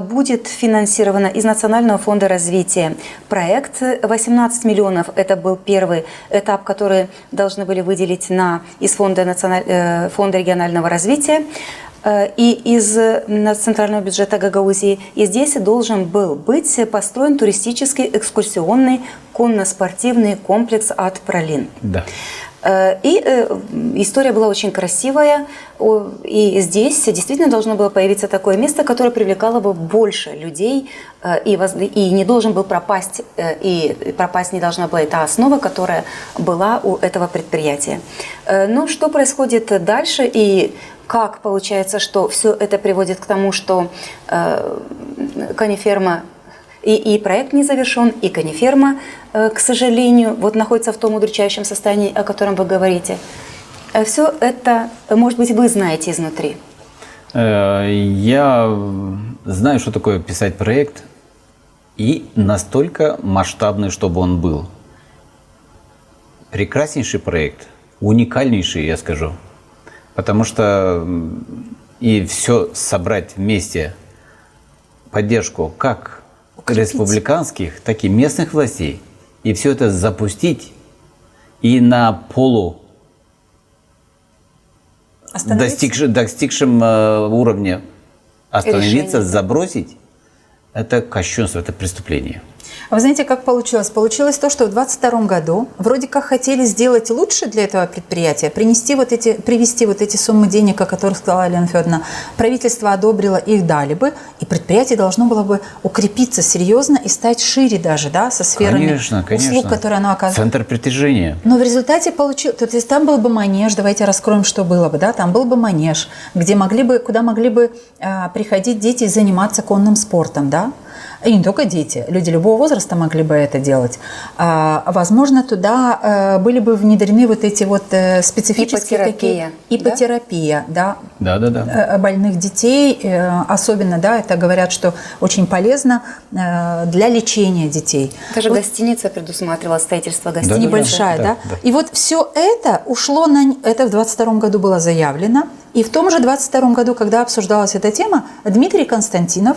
будет финансировано из Национального фонда развития проект 18 миллионов. Это был первый этап, который должны были выделить из фонда регионального развития и из центрального бюджета Гагаузии. И здесь должен был быть построен туристический экскурсионный конно-спортивный комплекс «Ат-Пралин». Да. И история была очень красивая, и здесь действительно должно было появиться такое место, которое привлекало бы больше людей, и не должен был пропасть, и пропасть не должна была эта основа, которая была у этого предприятия. Но что происходит дальше, и как получается, что все это приводит к тому, что кониферма и проект не завершен, и кониферма, к сожалению, вот находится в том удручающем состоянии, о котором вы говорите. Все это, может быть, вы знаете изнутри. Я знаю, что такое писать проект, и настолько масштабный, чтобы он был. Прекраснейший проект, уникальнейший, я скажу. Потому что и все собрать вместе, поддержку как республиканских, так и местных властей, и все это запустить и на достигшем уровне остановиться, решение. Забросить, это кощунство, это преступление. А вы знаете, как получилось? Получилось то, что в 2022 году вроде как хотели сделать лучше для этого предприятия, привести вот эти суммы денег, о которых сказала Елена Федоровна. Правительство одобрило, их дали бы, и предприятие должно было бы укрепиться серьезно и стать шире даже, да, со сферами услуг, которые оно оказывает. Центр притяжения. Но в результате получилось, то есть там был бы манеж, давайте раскроем, что было бы, да, там был бы манеж, куда могли бы приходить дети и заниматься конным спортом, да. И не только дети, люди любого возраста могли бы это делать. Возможно, туда были бы внедрены вот эти вот специфические такие ипотерапия, да? Да. Больных детей, особенно, да, это говорят, что очень полезно для лечения детей. Даже гостиница предусматривала строительство гостиницы. Небольшая, да? И вот все это ушло это в 2022 году было заявлено. И в том же 2022 году, когда обсуждалась эта тема, Дмитрий Константинов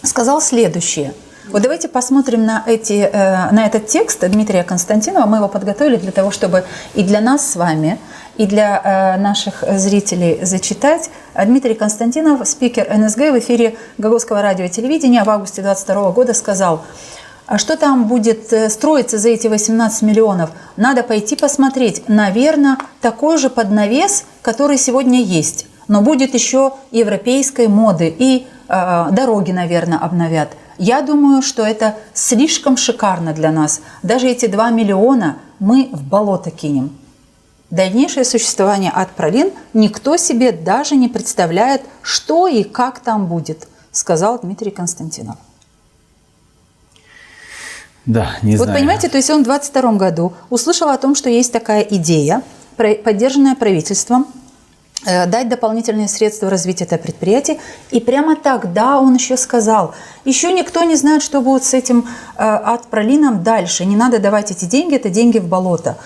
сказал следующее. Вот давайте посмотрим на этот текст Дмитрия Константинова. Мы его подготовили для того, чтобы и для нас с вами, и для наших зрителей зачитать. Дмитрий Константинов, спикер НСГ в эфире Гагаузского радио и телевидения в августе 2022 года сказал: а что там будет строиться за эти 18 миллионов? Надо пойти посмотреть. Наверное, такой же поднавес, который сегодня есть. Но будет еще европейской моды, и дороги, наверное, обновят. Я думаю, что это слишком шикарно для нас. Даже эти 2 миллиона мы в болото кинем. Дальнейшее существование Ат-Пралин никто себе даже не представляет, что и как там будет, сказал Дмитрий Константинов. Да, не знаю. Вот понимаете, то есть он в 2022 году услышал о том, что есть такая идея, поддержанная правительством, дать дополнительные средства развития этого предприятия. И прямо тогда он еще сказал: еще никто не знает, что будет с этим Ат-Пралином дальше. Не надо давать эти деньги, это деньги в болото.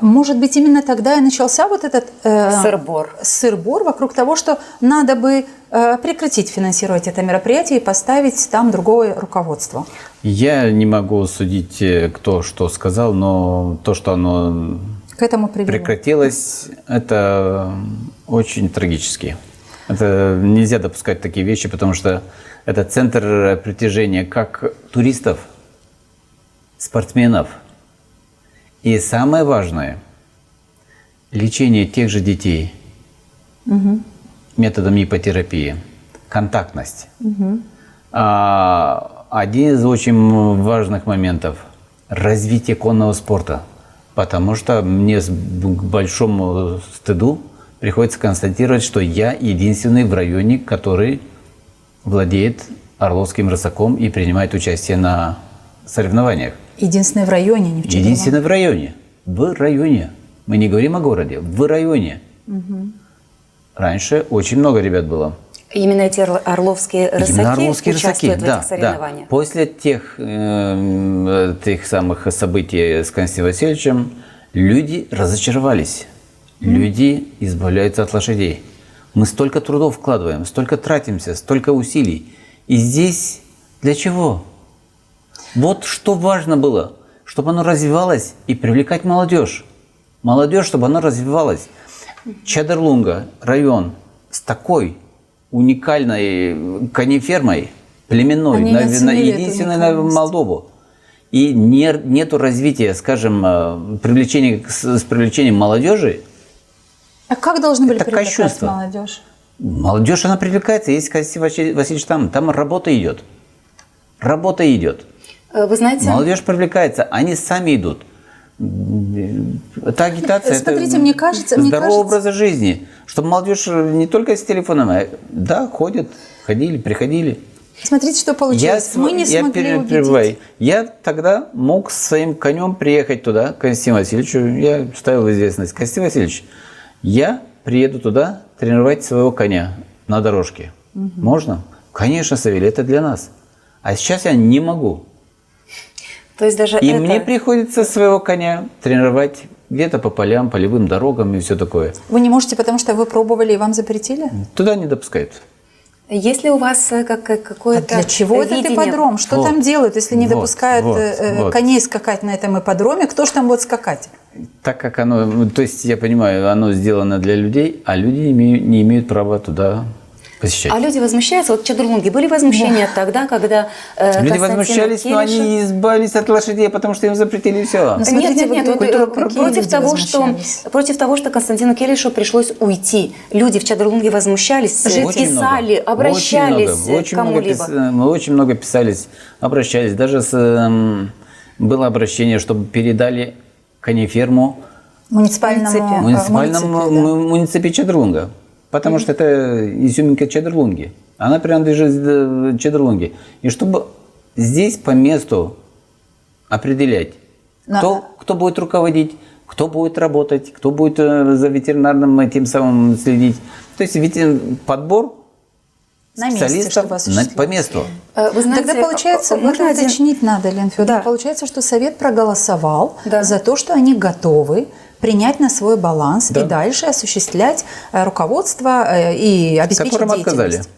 Может быть, именно тогда и начался вот этот сыр-бор вокруг того, что надо бы прекратить финансировать это мероприятие и поставить там другое руководство. Я не могу судить, кто что сказал, но то, что оно к этому прекратилось, это очень трагически. Это нельзя допускать такие вещи, потому что это центр притяжения как туристов, спортсменов. И самое важное – лечение тех же детей методом ипотерапии, контактность. Один из очень важных моментов – развитие конного спорта. Потому что мне к большому стыду приходится констатировать, что я единственный в районе, который владеет орловским рысаком и принимает участие на соревнованиях. Единственное в районе, не в Чедрлунге. Единственное в районе. В районе. Мы не говорим о городе. В районе. Раньше очень много ребят было. Именно эти орловские рысаки Именно орловские участвуют рысаки, в этих соревнованиях. Да. После тех самых событий с Константином Васильевичем люди разочаровались. Люди избавляются от лошадей. Мы столько трудов вкладываем, столько тратимся, столько усилий. И здесь для чего? Вот что важно было, чтобы оно развивалось и привлекать молодежь. Молодежь, чтобы оно развивалось. Чедрлунга, район с такой уникальной конефермой, племенной, Они не оценили эту единственной на уникальность. Молдову. И нету развития, скажем, с привлечением молодежи. А как должны были Это привлекать кощунство. молодежь? Молодежь, она привлекается. Если Константин Васильевич там работа идет. Работа идет. Вы знаете, Молодежь привлекается, они сами идут. Это агитация, Смотрите, это мне кажется, здоровый образ жизни. Чтобы молодежь не только с телефоном, да, ходили, приходили. Смотрите, что получилось. Мы не смогли убедить. Я тогда мог с своим конем приехать туда, к Константину Васильевичу. Я ставил в известность: Константин Васильевич, я приеду туда тренировать своего коня на дорожке. Можно? Конечно, Савелий, это для нас. А сейчас я не могу. то есть даже И это... мне приходится своего коня тренировать где-то по полям, полевым дорогам и все такое. Вы не можете, потому что вы пробовали и вам запретили? Туда не допускают. Есть ли у вас какое-то Для чего этот видение? ипподром? Что Вот. там делают, если не Вот, допускают вот. коней скакать на этом ипподроме? Кто же там будет скакать? Так как оно, то есть я понимаю, оно сделано для людей, а люди не имеют права туда посещать. А люди возмущаются? Вот в Чедрлунге были возмущения тогда, когда Люди Константину возмущались, но Келишу- они избавились от лошадей, потому что им запретили все. Ну, смотрите, Нет, вот вот, какие против люди возмущались? против того, что Константину Келишу пришлось уйти. Люди в Чедрлунге возмущались, Очень писали, много, обращались очень к много кому-либо. Мы очень много писались, обращались. Даже было обращение, чтобы передали конеферму Муниципальному муниципальному муниципе, муниципе Чедрлунга. Потому что это изюминка Чедрлунги. Она принадлежит Чедрлунге. И чтобы здесь по месту определять, кто будет руководить, кто будет работать, кто будет за ветеринарным тем самым следить. То есть подбор на месте, специалистов чтобы осуществить. по месту. Вы знаете, Тогда получается, можно можно уточнить надо, Лена Федоровна, Да. получается, что Совет проголосовал Да. за то, что они готовы принять на свой баланс Да. и дальше осуществлять руководство и обеспечить Которым отказали. деятельность.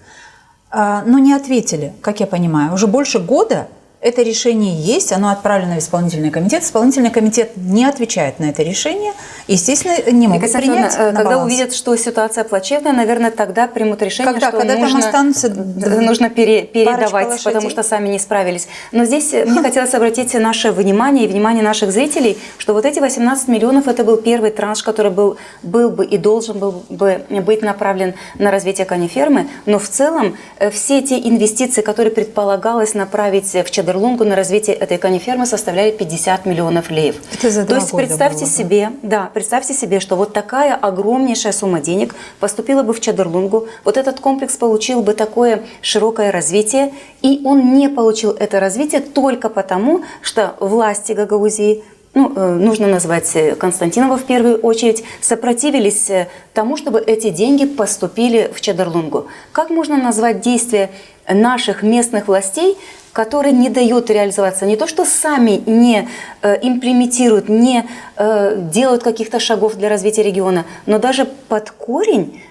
Но не ответили, как я понимаю. Уже больше года это решение есть, оно отправлено в исполнительный комитет. Исполнительный комитет не отвечает на это решение, естественно, не могут Екатерина принять Федоровна, на когда баланс. увидят, что ситуация плачевная, наверное, тогда примут решение, Когда? что Когда там нужно, останутся нужно передавать, лошадей? потому что сами не справились. Но здесь мне хотелось обратить наше внимание и внимание наших зрителей, что вот эти 18 миллионов – это был первый транш, который был бы и должен был бы быть направлен на развитие конефермы. Но в целом все те инвестиции, которые предполагалось направить в Чедрлунгу на развитие этой конефермы, составляли 50 миллионов леев. Это за 2 То есть года представьте было, да? себе, да, представьте себе, что вот такая огромнейшая сумма денег поступила бы в Чедрлунгу, вот этот комплекс получил бы такое широкое развитие, и он не получил это развитие только потому, что власти Гагаузии, нужно назвать Константинова в первую очередь, сопротивились тому, чтобы эти деньги поступили в Чедрлунгу. Как можно назвать действия наших местных властей, которые не дают реализоваться, не то что сами не имплементируют, не делают каких-то шагов для развития региона, но даже под корень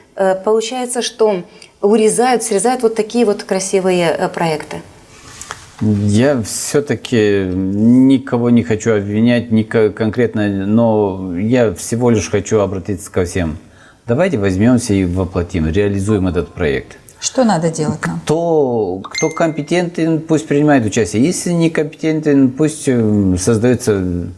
получается, что срезают вот такие вот красивые проекты. Я все-таки никого не хочу обвинять конкретно, но я всего лишь хочу обратиться ко всем. Давайте возьмемся и воплотим, реализуем этот проект. Что надо делать нам? Кто компетентен, пусть принимает участие. Если не компетентен, пусть создается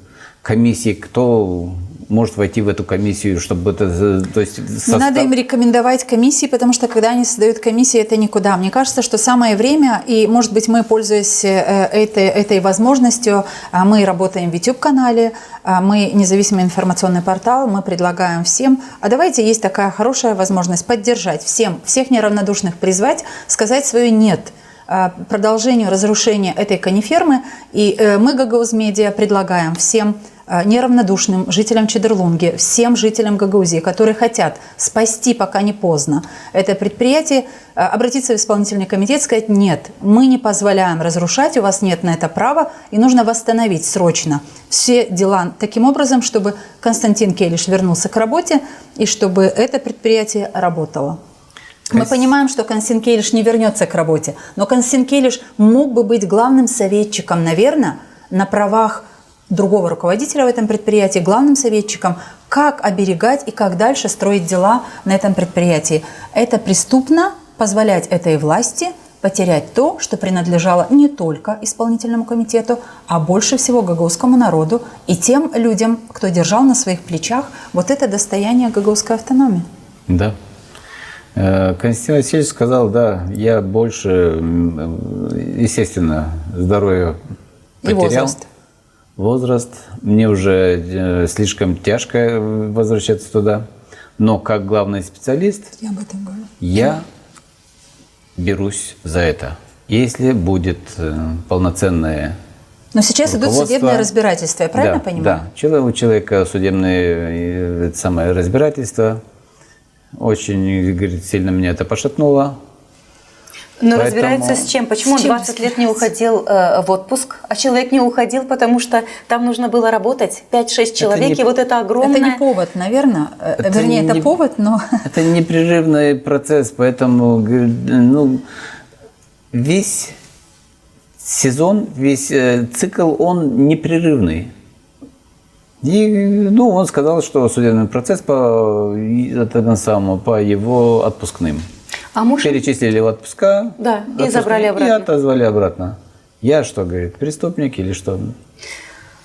комиссии, кто может войти в эту комиссию, чтобы это... То есть Не надо им рекомендовать комиссии, потому что когда они создают комиссии, это никуда. Мне кажется, что самое время, и, может быть, мы, пользуясь этой возможностью, мы работаем в YouTube-канале, мы независимый информационный портал, мы предлагаем всем, а давайте, есть такая хорошая возможность поддержать всех неравнодушных, призвать, сказать свое «нет» продолжению разрушения этой конифермы. И мы, Гагауз Медиа, предлагаем всем неравнодушным жителям Чедерлунги, всем жителям Гагаузии, которые хотят спасти, пока не поздно, это предприятие, обратиться в исполнительный комитет и сказать: нет, мы не позволяем разрушать, у вас нет на это права, и нужно восстановить срочно все дела таким образом, чтобы Константин Келиш вернулся к работе и чтобы это предприятие работало. Мы понимаем, что Константин Келиш не вернется к работе, но Константин Келиш мог бы быть главным советчиком, наверное, на правах другого руководителя в этом предприятии, главным советчиком, как оберегать и как дальше строить дела на этом предприятии. Это преступно позволять этой власти потерять то, что принадлежало не только исполнительному комитету, а больше всего гагаузскому народу и тем людям, кто держал на своих плечах вот это достояние гагаузской автономии. Да. Константин Васильевич сказал: да, я больше, естественно, здоровье потерял. Возраст. Мне уже слишком тяжко возвращаться туда. Но как главный специалист Я об этом говорю. Я берусь за это. Если будет полноценное Но сейчас идут руководство, судебные разбирательства, я правильно да, понимаю? Да, у человека судебное самое разбирательство. Очень, говорит, сильно меня это пошатнуло. Но Поэтому- разбирается с чем? Почему он С чем 20 лет не уходил в отпуск, а человек не уходил, потому что там нужно было работать 5-6 человек, не- и вот это огромное... Это не повод, наверное. Вернее, это не- повод, но... Это непрерывный процесс, поэтому весь сезон, весь цикл, он непрерывный. И он сказал, что судебный процесс по его отпускным. А муж... Перечислили в отпуска. Да, и отпускные, забрали обратно. И отозвали обратно. Я что, говорит, преступник или что?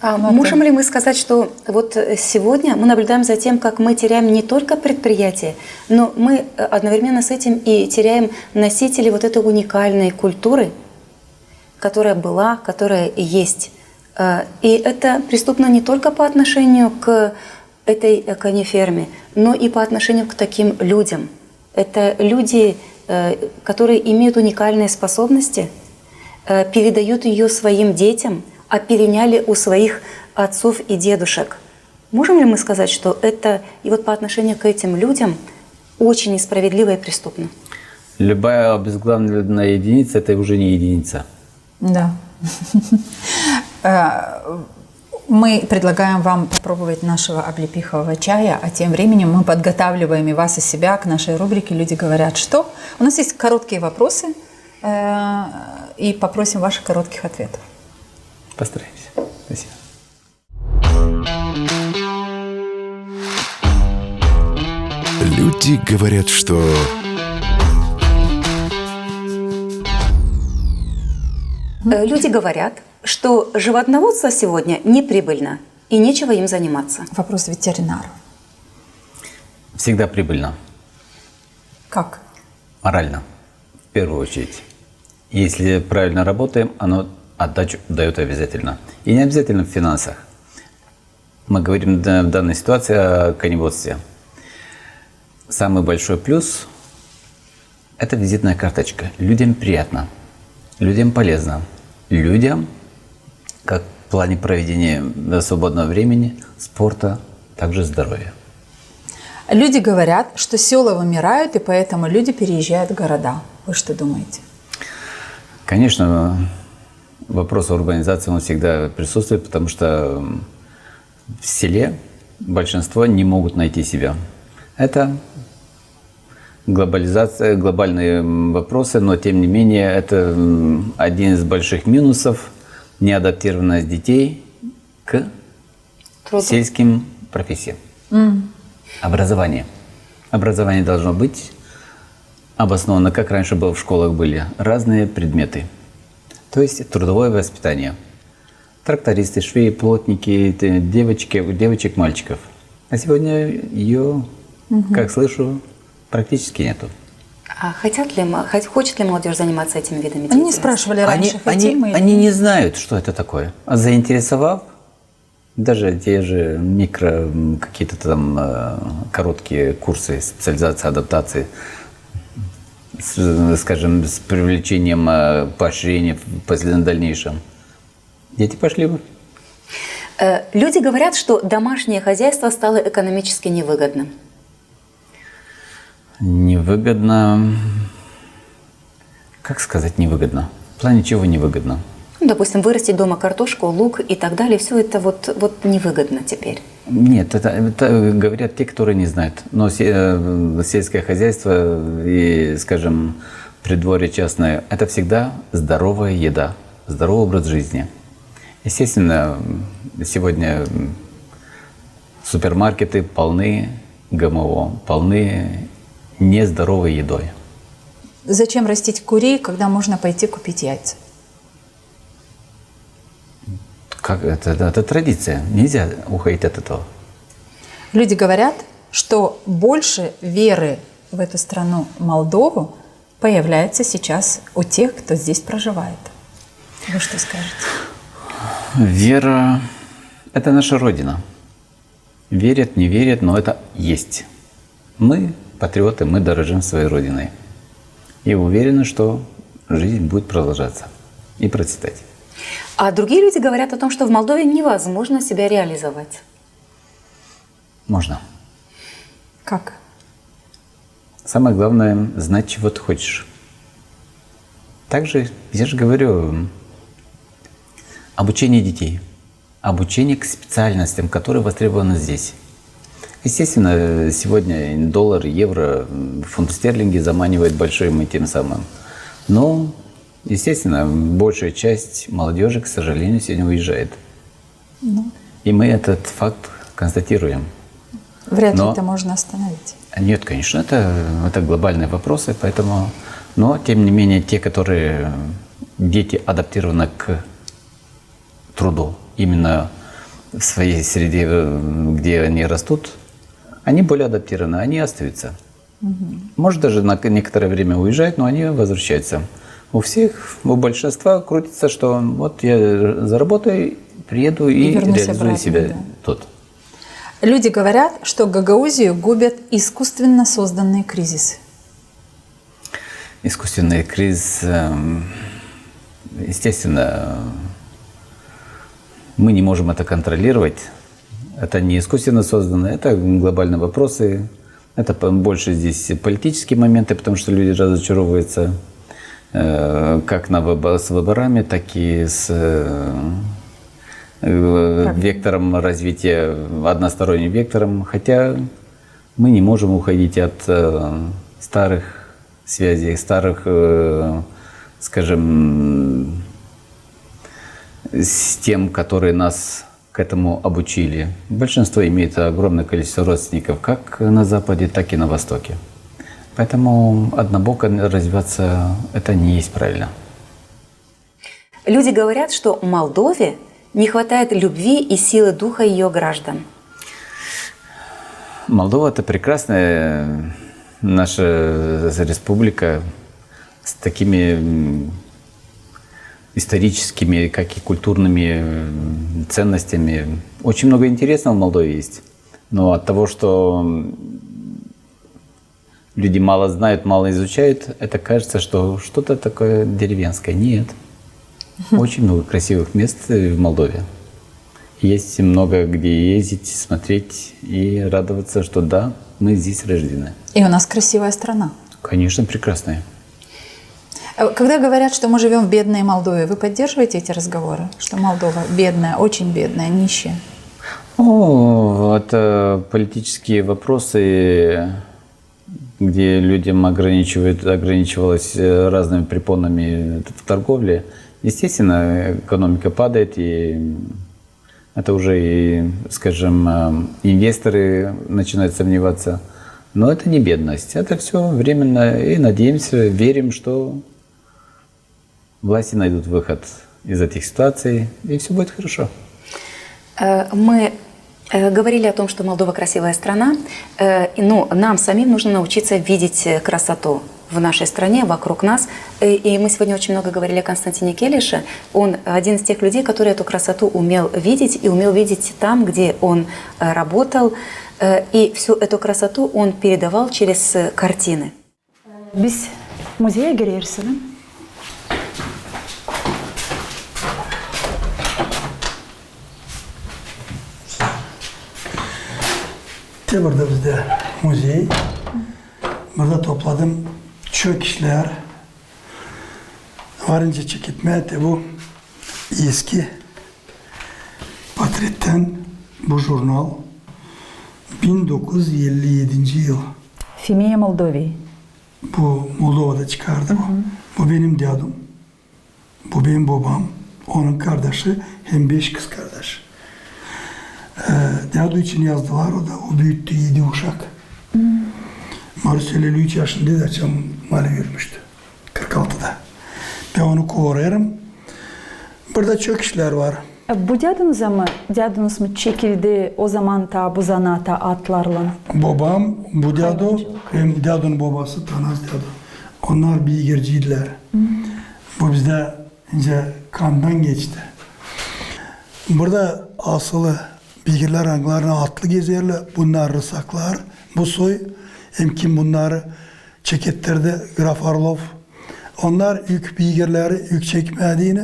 Можем ли мы сказать, что вот сегодня мы наблюдаем за тем, как мы теряем не только предприятие, но мы одновременно с этим и теряем носителей вот этой уникальной культуры, которая была, которая есть. И это преступно не только по отношению к этой кониферме, но и по отношению к таким людям. Это люди, которые имеют уникальные способности, передают ее своим детям, а переняли у своих отцов и дедушек. Можем ли мы сказать, что это и вот по отношению к этим людям очень несправедливо и преступно? Любая обезглавленная единица – это уже не единица. Да. Мы предлагаем вам попробовать нашего облепихового чая, а тем временем мы подготавливаем и вас, и себя к нашей рубрике «Люди говорят что?». У нас есть короткие вопросы, и попросим ваших коротких ответов. Постараемся. Спасибо. Люди говорят, что... Люди говорят, что животноводство сегодня неприбыльно и нечего им заниматься. Вопрос ветеринару. Всегда прибыльно. Как? Морально, в первую очередь. Если правильно работаем, оно отдачу дает обязательно. И не обязательно в финансах. Мы говорим в данной ситуации о коневодстве. Самый большой плюс – это визитная карточка. Людям приятно, людям полезно. Людям, как в плане проведения свободного времени, спорта, также здоровья. Люди говорят, что села вымирают, и поэтому люди переезжают в города. Вы что думаете? Конечно, вопрос урбанизации он всегда присутствует, потому что в селе большинство не могут найти себя. Это глобализация, глобальные вопросы, но тем не менее это один из больших минусов – неадаптированность детей к сельским профессиям. Образование. Образование должно быть обосновано, как раньше было в школах были, разные предметы. То есть трудовое воспитание. Трактористы, швеи, плотники, девочек, мальчиков. А сегодня ее, как слышу, практически нету. А хочет ли молодежь заниматься этими видами деятельности? Они не спрашивали раньше, хотим мы. Они не знают, что это такое. А заинтересовав, даже те же какие-то там короткие курсы специализации, адаптации, скажем, с привлечением поощрения в дальнейшем, дети пошли бы. Люди говорят, что домашнее хозяйство стало экономически невыгодным. Невыгодно. Как сказать невыгодно? В плане чего невыгодно? Ну, допустим, вырастить дома картошку, лук и так далее, все это вот невыгодно теперь. Нет, это говорят те, которые не знают. Но сельское хозяйство и, скажем, придворье частное – это всегда здоровая еда, здоровый образ жизни. Естественно, сегодня супермаркеты полны ГМО, полны нездоровой едой. Зачем растить курей, когда можно пойти купить яйца? Как это традиция, нельзя уходить от этого. Люди говорят, что больше веры в эту страну Молдову появляется сейчас у тех, кто здесь проживает. Вы что скажете? Вера – это наша Родина. Верят, не верят, но это есть. Мы патриоты, мы дорожим своей Родиной. И уверены, что жизнь будет продолжаться и процветать. А другие люди говорят о том, что в Молдове невозможно себя реализовать. Можно. Как? Самое главное – знать, чего ты хочешь. Также, я же говорю, обучение детей, обучение к специальностям, которые востребованы здесь. Естественно, сегодня доллар, евро, фунт стерлинги заманивает большим и тем самым. Но, естественно, большая часть молодежи, к сожалению, сегодня уезжает. И мы этот факт констатируем. Вряд ли это можно остановить. Нет, конечно, это глобальные вопросы, поэтому… Но, тем не менее, те, которые… Дети адаптированы к труду, именно в своей среде, где они растут, они более адаптированы, они остаются. Может, даже на некоторое время уезжают, но они возвращаются. У всех, у большинства крутится, что вот я заработаю, приеду и реализую обратно, себя да. тут. Люди говорят, что Гагаузию губят искусственно созданные кризисы. Искусственный кризис, естественно, мы не можем это контролировать. Это не искусственно создано, это глобальные вопросы. Это больше здесь политические моменты, потому что люди разочаровываются как с выборами, так и с вектором развития, односторонним вектором. Хотя мы не можем уходить от старых связей, старых, скажем, систем, которые нас к этому обучили. Большинство имеет огромное количество родственников как на Западе, так и на Востоке. Поэтому однобоко развиваться это не есть правильно. Люди говорят, что Молдове не хватает любви и силы духа ее граждан. Молдова – это прекрасная наша республика с такими историческими, как и культурными ценностями. Очень много интересного в Молдове есть. Но от того, что люди мало знают, мало изучают, это кажется, что что-то такое деревенское. Нет. Очень много красивых мест в Молдове. Есть много где ездить, смотреть и радоваться, что да, мы здесь рождены. И у нас красивая страна. Конечно, прекрасная. Когда говорят, что мы живем в бедной Молдове, вы поддерживаете эти разговоры? Что Молдова бедная, очень бедная, нищая? Это политические вопросы, где людям ограничивалось разными препонами в торговле. Естественно, экономика падает, и это уже, и, скажем, инвесторы начинают сомневаться. Но это не бедность, это все временно. И надеемся, верим, что власти найдут выход из этих ситуаций, и все будет хорошо. Мы говорили о том, что Молдова красивая страна, но нам самим нужно научиться видеть красоту в нашей стране, вокруг нас. И мы сегодня очень много говорили о Константине Келише. Он один из тех людей, который эту красоту умел видеть, и умел видеть там, где он работал. И всю эту красоту он передавал через картины. Biz Muzeye girersin. Burada bizde muzey. Burada topladım çok işler. Varınca çekitme bu eski Patret'ten bu jurnal 1957 yıl. Fimiye Moldovi. Bu Moldova'da çıkardı bu. Bu benim dadım. Bu benim babam. Onun kardeşi hem 5 kız kardeş. Dadu için yazdılar o da. O büyüttü 7 uşak. Marusel 53 yaşındaydı da çam mali vermişti. 46'da. Ben onu koruyarım. Burada çok işler var. Bu dядınız mı çekildi o zaman ta bu zanata atlarla? Babam, bu dadu, hem dadunun babası Tanaz dadu. Onlar bilgirciydiler. Bu bizde ince kandan geçti. Burada asılı bilgiler anglarına atlı gezerler. Bunlar rısaklar. Bu soy hem kim bunları çekettirdi Graf Orlov. Onlar yük bilgileri yük çekmediğini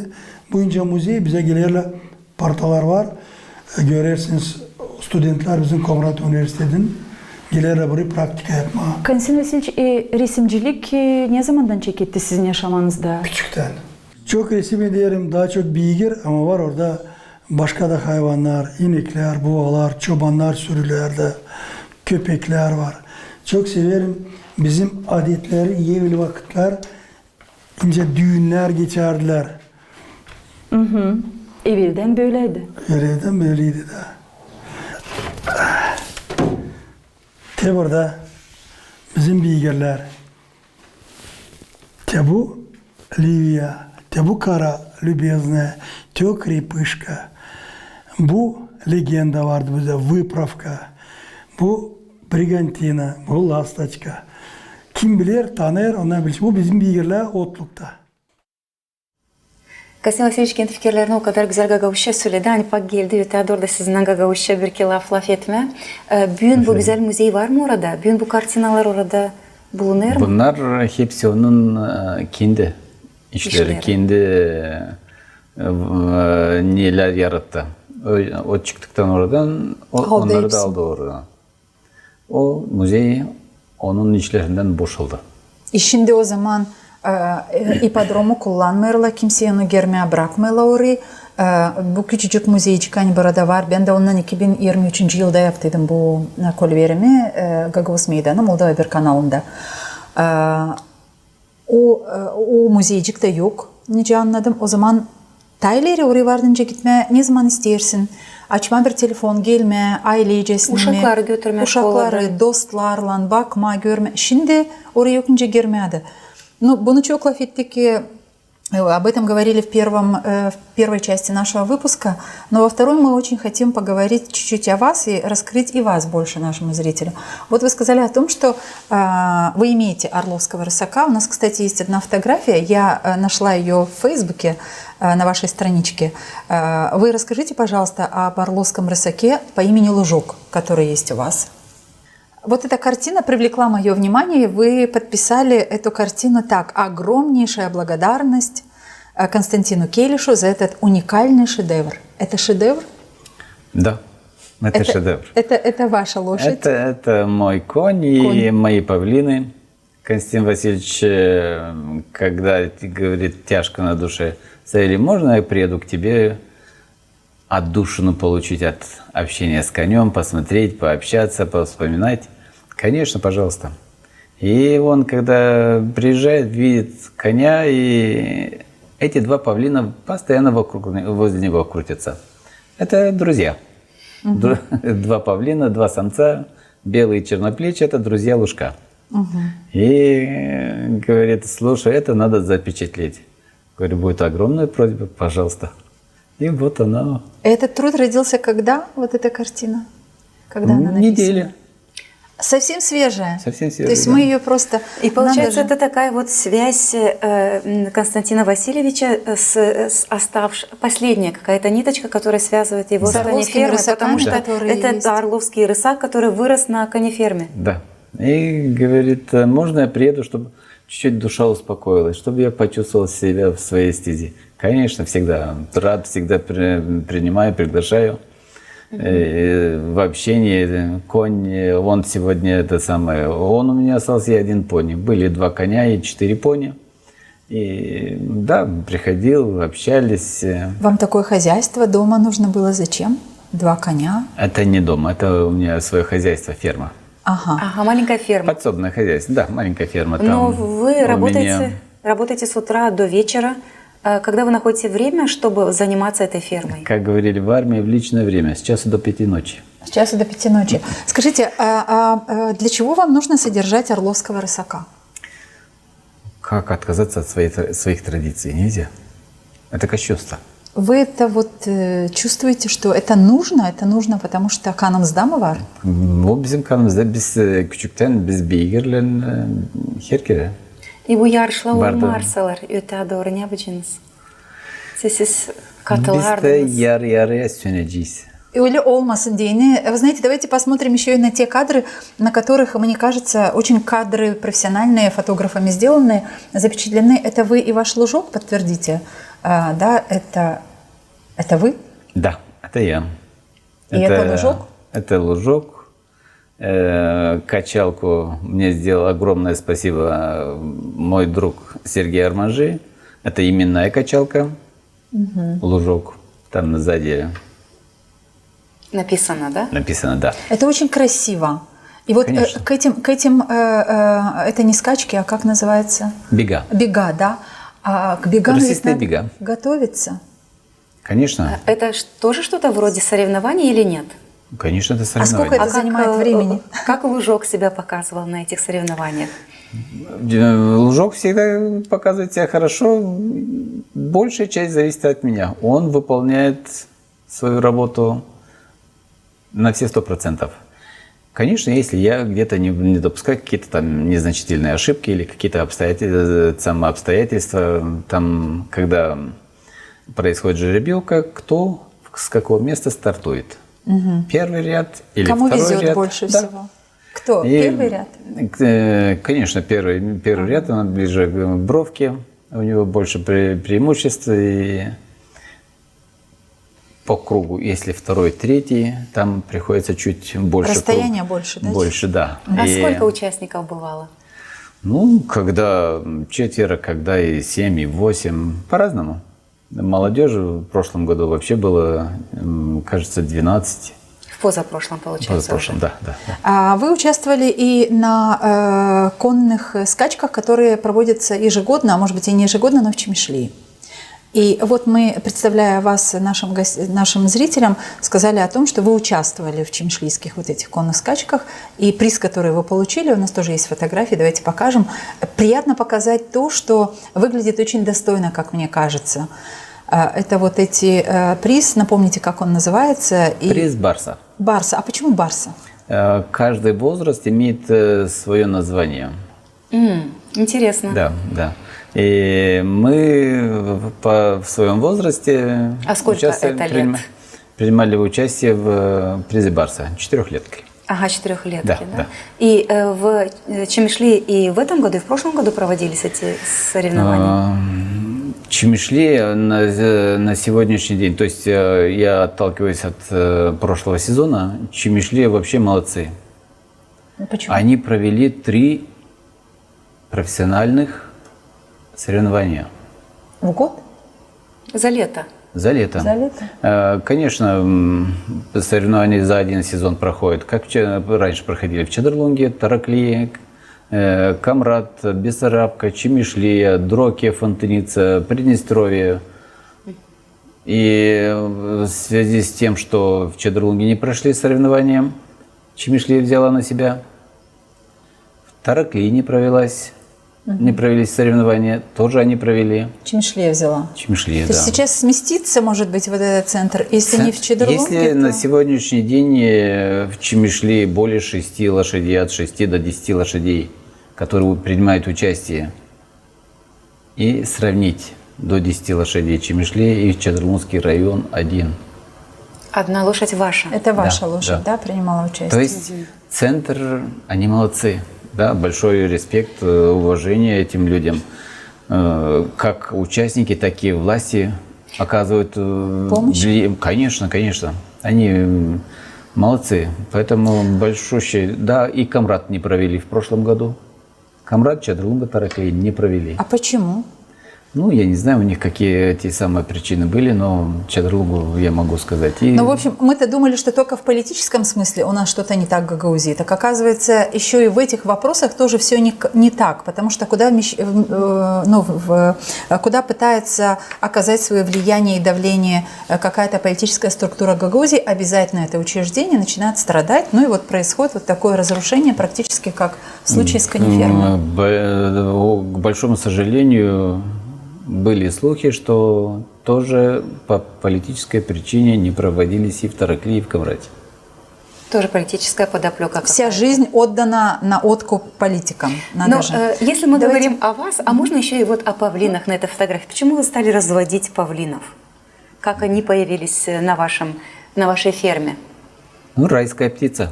bunca müziği bize gelirler. Partalar var. Görürsünüz studentler bizim Komrat Üniversitesi'nin gelirler buraya praktika yapma. Konstantin Vasilievich, resimcilik ne zamandan çekitti sizin yaşamanızda? Küçükten. Çok resim ederim, daha çok bilgir ama var orada başka da hayvanlar, inekler, boğalar, çobanlar sürülerde, köpekler var. Çok severim. Bizim adetleri, evli vakitler, ince düğünler geçerdiler. Evvelden böyleydi. Evvelden böyleydi de. Te burada bizim bilgiler. Te bu Livia, te bu Kara Lübezne, te o Kripışka. Bu legenda vardı bize, Выправка. Bu Brigantina, bu Lastaçka. Kim bilir, tanır, onlar bilir. Bu bizim bilgiler otlukta. Konstantin Vasilievich kendi fikirlerini o kadar güzel Gagavuşça söyledi. Hani pak geldi ve Teodor da sizinden Gagavuşça bir iki laf etme. Bugün bu güzel müzey var mı orada? Bugün bu kartinalar orada bulunur mu? Bunlar hepsi onun kendi işleri, kendi neler yarattı. O çıktıktan oradan onları hepsi. da aldı oradan. O müze onun işlerinden boşaldı. Şimdi o zaman ipodromu kullanmıyorlar, kimse onu görmeye bırakmıyorlar orayı. Bu küçücük müzeycik hani burada var. Ben de ondan 2023 yılda yaptıydım bu kolverimi Gagavuz Meydanı Moldova bir kanalında. O müzeycik de yok. Nice anladım. O zaman Tayleri oraya vardınca gitme ne zaman istersin? Açma bir telefon, gelme, ailecesine. Uşakları götürme. Uşakları, dostlarla bakma, görme. Şimdi oraya yokunca girmedi. Bunu çok laf ettik ki об этом говорили в первой части нашего выпуска, но во второй мы очень хотим поговорить чуть-чуть о вас и раскрыть и вас больше нашему зрителю. Вот вы сказали о том, что вы имеете орловского рысака. У нас, кстати, есть одна фотография, я нашла ее в Фейсбуке на вашей страничке. Вы расскажите, пожалуйста, об орловском рысаке по имени Лужок, который есть у вас. Вот эта картина привлекла мое внимание. Вы подписали эту картину так. Огромнейшая благодарность Константину Келишу за этот уникальный шедевр. Это шедевр? Да, это шедевр. Это ваша лошадь? Это мой конь и мои павлины. Константин Васильевич, когда говорит тяжко на душе, Савелий, можно я приеду к тебе отдушину получить от общения с конем, посмотреть, пообщаться, повспоминать? Конечно, пожалуйста. И он, когда приезжает, видит коня, и эти два павлина постоянно возле него крутятся. Это друзья. Два павлина, два самца, белый и черноплечий, это друзья Лужка. И говорит, слушай, это надо запечатлеть. Говорю, будет огромная просьба, пожалуйста. И вот она. Этот труд родился когда, вот эта картина? Когда она написана? Неделя. Совсем свежая? Совсем свежая, То есть да. мы ее просто... И получается, это такая вот связь Константина Васильевича с оставшей... Последняя какая-то ниточка, которая связывает его с конефермой, потому что это орловский рысак, который вырос на конеферме. Да. И говорит, можно я приеду, чтобы чуть-чуть душа успокоилась, чтобы я почувствовал себя в своей стези. Конечно, всегда рад, всегда принимаю, приглашаю. В общении конь, он сегодня это самое, он у меня остался и один пони. Были 2 коня и 4 пони. И да, приходил, общались. Вам такое хозяйство дома нужно было зачем? 2 коня? Это не дом, это у меня свое хозяйство, ферма. Ага. Ага, маленькая ферма. Подсобное хозяйство, да, маленькая ферма. Но Там вы у работаете, меня, работаете с утра до вечера. Когда вы находите время, чтобы заниматься этой фермой? как говорили в армии, в личное время, с часу до 5 ночи. С часу до 5 ночи. Скажите, для чего вам нужно содержать орловского рысака? Как отказаться от своих традиций? Нельзя. Это кощунство. Вы это вот чувствуете, что это нужно, потому что kanımızda var? O bizim kanımızda, biz küçükten biz beygirlen her kere. И bu yarışlar Vardı. olmarsalar öte doğru ne yapacaksınız? Siz Biz de katılardınız. yarı yarıya söneceğiz. Или olmasın diyeni. Вы знаете, давайте посмотрим еще и на те кадры, на которых, мне кажется, очень кадры профессиональные, фотографами сделанные, запечатлены. Это вы и ваш лужок, подтвердите? Да, это вы? Да, это я. И это лужок? Это лужок. Качалку мне сделал огромное спасибо мой друг Сергей Арманжи. Это именная качалка. Лужок. Там сзади Написано, да? написано, да. Это очень красиво. И вот Конечно. к этим это не скачки, а как называется? Бега. Бега, да. А к бегам ведь Рысистые надо бега. готовиться. Конечно. Это тоже что-то вроде соревнований или нет? Конечно, это сколько соревнование. это занимает времени? Как лужок себя показывал на этих соревнованиях? Лужок всегда показывает себя хорошо. Большая часть зависит от меня. Он выполняет свою работу на все 100%. Конечно, если я где-то не допускаю какие-то там незначительные ошибки или какие-то обстоятельства, там, когда происходит жеребьевка, кто с какого места стартует. Первый ряд или Кому второй везет ряд. больше Да. всего? Кто? И, Первый ряд? Конечно, первый ряд, он ближе к бровке, у него больше преимуществ. И по кругу, если второй, третий, там приходится чуть больше. Расстояние больше, да? Больше, да. А И, сколько участников бывало? ну, когда 4, когда и 7, и 8, по-разному. Молодежи в прошлом году вообще было, кажется, 12. В позапрошлом, получается. Позапрошлом, уже. да. А вы участвовали и на конных скачках, которые проводятся ежегодно, а может быть и не ежегодно, но в Чимишли. И вот мы, представляя вас нашим зрителям, сказали о том, что вы участвовали в чимишлийских вот этих конных скачках, и приз, который вы получили, у нас тоже есть фотографии, давайте покажем. Приятно показать то, что выглядит очень достойно, как мне кажется. Это вот эти приз, напомните, как он называется? Приз Барса. Барса. А почему Барса? Каждый возраст имеет свое название. Интересно. Да, да. И мы в своем возрасте А сколько это лет? принимали участие в призе Барса, 4-летки. Ага, 4-летки, Да, да? да. И в Чимишли и в этом году, и в прошлом году проводились эти соревнования? Чимишли на сегодняшний день, то есть я отталкиваюсь от прошлого сезона, Чимишли вообще молодцы. Почему? Они провели 3 профессиональных соревнования. В год? За лето? За лето. За лето? Конечно, соревнования за один сезон проходят, как раньше проходили в Чедерлунге, Тараклии, Камрад, Бессарабка, Чимишлия, Дрокия, Фонтаница, Приднестровье. И в связи с тем, что в Чедерлунге не прошли соревнования, Чимишлия взяла на себя. В Тараклии не провелись соревнования, тоже они провели. Чимишлия взяла. Чимишлия, То да. есть сейчас сместится, может быть, вот этот центр, если не в Чедерлунге, Если то... на сегодняшний день в Чимишлии более 6 лошадей, от 6 до 10 лошадей, которые принимают участие, и сравнить до 10 лошадей Чимишлии и Чедерлунский район 1. Одна лошадь ваша? Это ваша Да, лошадь, да, принимала участие? То есть центр, они молодцы. Да, большой респект, уважение этим людям. Как участники, так и власти оказывают помощь. Конечно, конечно. Они молодцы. Поэтому большущий. Да, и Камрад не провели в прошлом году. Камрад, Чадрулунга, Тараклей не провели. А почему? Ну, я не знаю, у них какие эти самые причины были, но Чадрулугу я могу сказать. И... Ну, в общем, мы-то думали, что только в политическом смысле у нас что-то не так в Гагаузии. Так оказывается, еще и в этих вопросах тоже все не так, потому что куда пытается оказать свое влияние и давление какая-то политическая структура Гагаузии, обязательно это учреждение начинает страдать. Ну и вот происходит вот такое разрушение, практически как в случае с Канифермой. К большому сожалению, были слухи, что тоже по политической причине не проводились и в Тараклии, и в Камрате. Тоже политическая подоплека. Вся жизнь отдана на откуп политикам. Но если мы говорим о вас, а можно еще и вот о павлинах на этой фотографии. Почему вы стали разводить павлинов? Как они появились на вашей ферме? Ну, райская птица.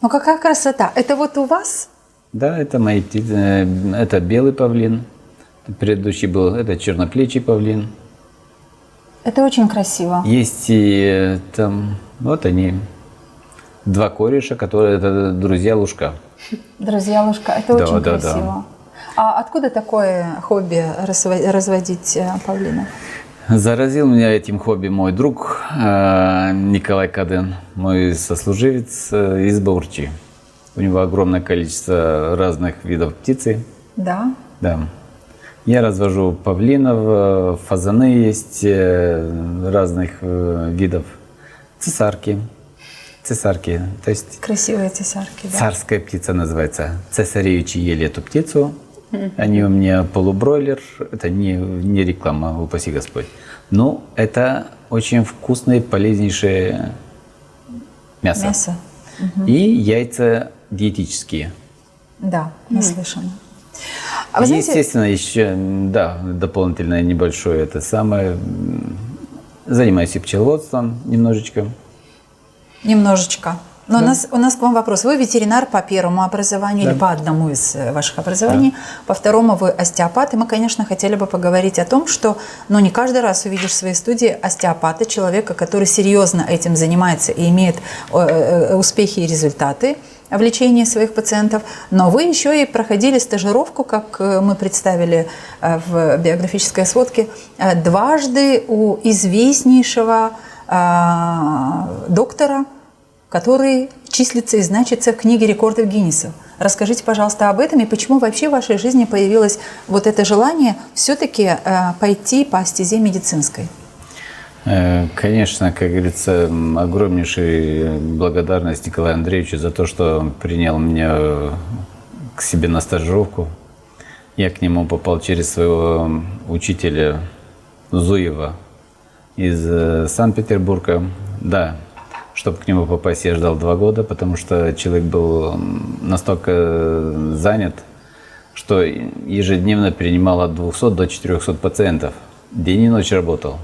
Ну, какая красота. Это вот у вас? Да, это мои птицы. Это белый павлин. Предыдущий был, это черноплечий павлин. Это очень красиво. Есть и там, вот они, два кореша, которые, это друзья Лужка. Друзья Лужка, это Да, очень да, красиво. А откуда такое хобби разводить павлинов? Заразил меня этим хобби мой друг Николай Каден, мой сослуживец из Баурчи. У него огромное количество разных видов птицы. Да? Да. Я развожу павлинов, фазаны есть разных видов, цесарки, то есть Красивые цесарки, да. царская птица называется. Цесаревичи ели эту птицу, они у меня полубройлер, это не реклама, упаси Господь. Но это очень вкусное, полезнейшее мясо. И яйца диетические. Да, наслышана. А вы знаете, естественно, еще, да, дополнительное небольшое это самое. Занимаюсь и пчеловодством немножечко. немножечко. Но Да. у нас к вам вопрос. Вы ветеринар по первому образованию или по одному из ваших образований, по второму вы остеопат. И мы, конечно, хотели бы поговорить о том, что не каждый раз увидишь в своей студии остеопата, человека, который серьезно этим занимается и имеет успехи и результаты в лечении своих пациентов. Но вы еще и проходили стажировку, как мы представили в биографической сводке, дважды у известнейшего доктора, который числится и значится в книге рекордов Гиннесса. Расскажите, пожалуйста, об этом и почему вообще в вашей жизни появилось вот это желание все-таки пойти по стезе медицинской? Конечно, как говорится, огромнейшая благодарность Николаю Андреевичу за то, что он принял меня к себе на стажировку. Я к нему попал через своего учителя Зуева из Санкт-Петербурга. Да, чтобы к нему попасть, я ждал 2 года, потому что человек был настолько занят, что ежедневно принимал от 200 до 400 пациентов. День и ночь работал.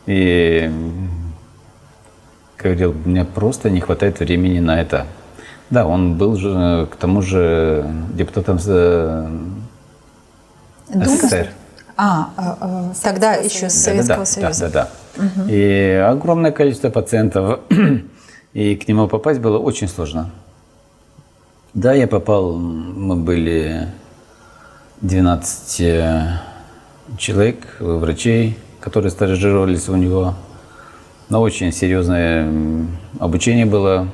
И говорил, у меня просто не хватает времени на это. Да, он был же, к тому же, депутатом СССР. Тогда еще с Советского Союза. Да. И огромное количество пациентов. И к нему попасть было очень сложно. Да, я попал, мы были 12 человек, врачей, которые стажировались у него. Но очень серьезное обучение было.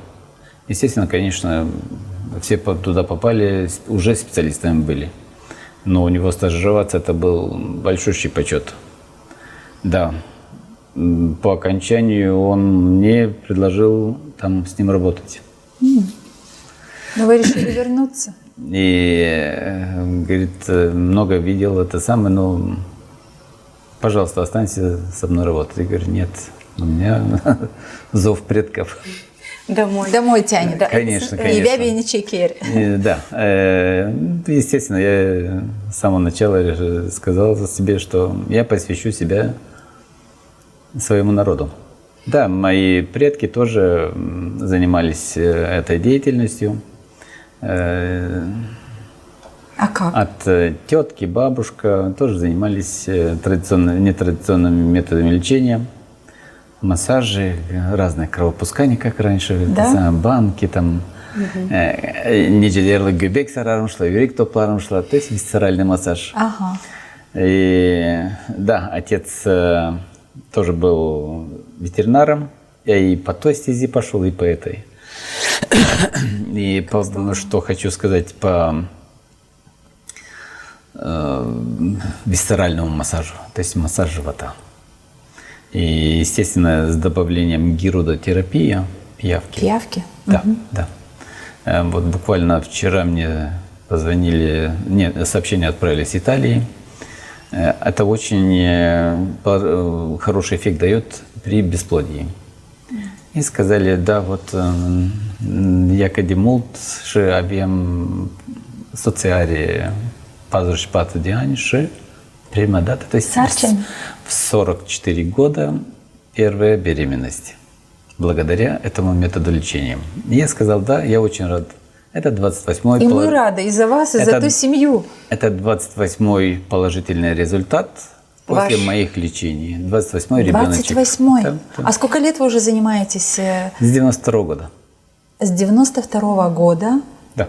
Естественно, конечно, все туда попали, уже специалистами были. Но у него стажироваться это был большущий почет. Да. По окончанию он мне предложил там с ним работать. Но вы решили вернуться? И говорит, много видел это самое, но пожалуйста, останься со мной работать. Я говорю, нет, у меня зов предков. Домой тянет. Да, конечно. И бяби, и не чекер. Да. Естественно, я с самого начала сказал себе, что я посвящу себя своему народу. Да, мои предки тоже занимались этой деятельностью. как? От тетки, бабушка тоже занимались нетрадиционными методами лечения. Массажи, разные кровопускания, как раньше, Да? банки, там, неделерлік göbek sararmışlar, yürek toplarmışlar, то есть висцеральный массаж. Ага. И да, отец тоже был ветеринаром, я и по той стези пошел, и по этой. И что хочу сказать по висцеральному массажу, то есть массаж живота. И, естественно, с добавлением гирудотерапии, пиявки. Пиявки? Да, да. Вот буквально вчера мне позвонили, нет, сообщение отправили с Италии. Это очень хороший эффект дает при бесплодии. И сказали, да, вот я кадимулт, ши объем социари пазурш пату дианиши, прямо дата, то есть в 44 года первая беременность. Благодаря этому методу лечения. И я сказал, да, я очень рад. Это 28-й... И мы рады и за вас, и за ту семью. Это 28-й положительный результат после моих лечений. 28-й ребеночек. 28-й? Да, да. А сколько лет вы уже занимаетесь? С 92-го года. С 92-го года? Да.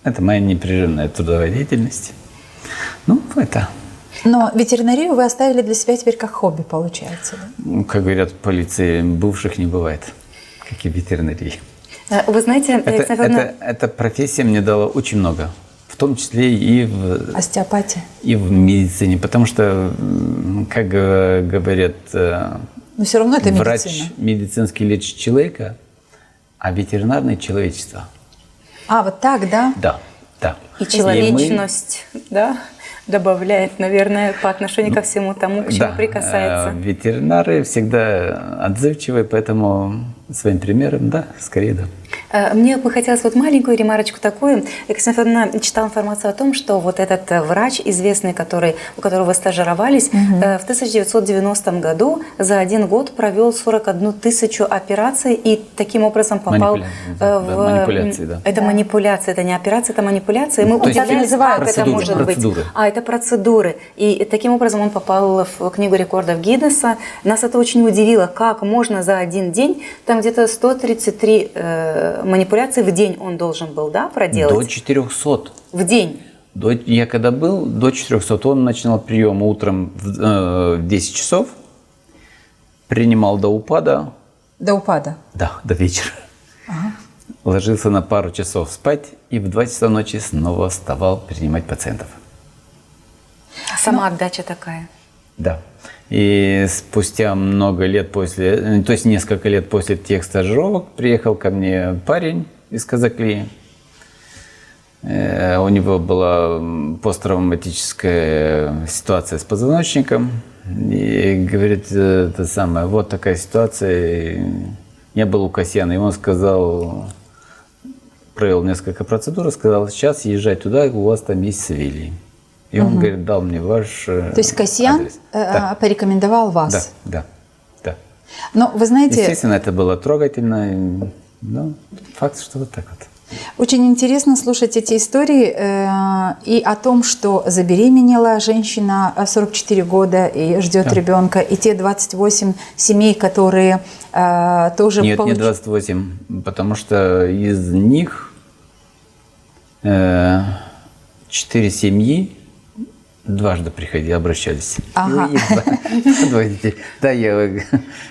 Это моя непрерывная трудовая деятельность. Ну, это... Но ветеринарию вы оставили для себя теперь как хобби, получается, да? Ну, как говорят в полиции, бывших не бывает, как и в ветеринарии. Вы знаете, Эта профессия мне дала очень много, в том числе и в... Остеопатия. И в медицине, потому что, как говорят, но все равно это врач медицина. медицинский лечит человека, а ветеринарный – человечество. А, вот так, да? Да, да. И человечность, да, добавляет, наверное, по отношению ко всему тому, к чему прикасается. Ветеринары всегда отзывчивые, поэтому своим примером, да, скорее да. Мне бы хотелось вот маленькую ремарочку такую. Екатерина Федоровна читала информацию о том, что вот этот врач известный, у которого вы стажировались, в 1990 году за 1 год провел 41 тысячу операций и таким образом попал в... Манипуляции, да. Это манипуляция, это не операция, это манипуляция. Мы удивлялись, как это может быть. А, это процедуры. И таким образом он попал в Книгу рекордов Гиннесса. Нас это очень удивило, как можно за 1 день, там где-то 133 манипуляции в день он должен был, да, проделать? До 400. В день? Я когда был, до 400. Он начинал прием утром в 10 часов, принимал до упада. До упада? Да, до вечера. Ага. Ложился на пару часов спать и в 2 часа ночи снова вставал принимать пациентов. Сама отдача такая? Да. И спустя много лет после, то есть несколько лет после тех стажировок, приехал ко мне парень из Казакли. У него была посттравматическая ситуация с позвоночником. И говорит, это самое, вот такая ситуация. Я был у Касьяна, и он сказал, провел несколько процедур, и сказал, сейчас езжай туда, у вас там есть Савелий. И он, говорит, дал мне ваш То есть Касьян порекомендовал вас? Да, да. Но вы знаете... Естественно, это было трогательно, но факт, что вот так вот. Очень интересно слушать эти истории и о том, что забеременела женщина в 44 года и ждет ребенка, и те 28 семей, которые тоже... Нет, не 28, потому что из них 4 семьи дважды приходили, обращались. Ага. Да, я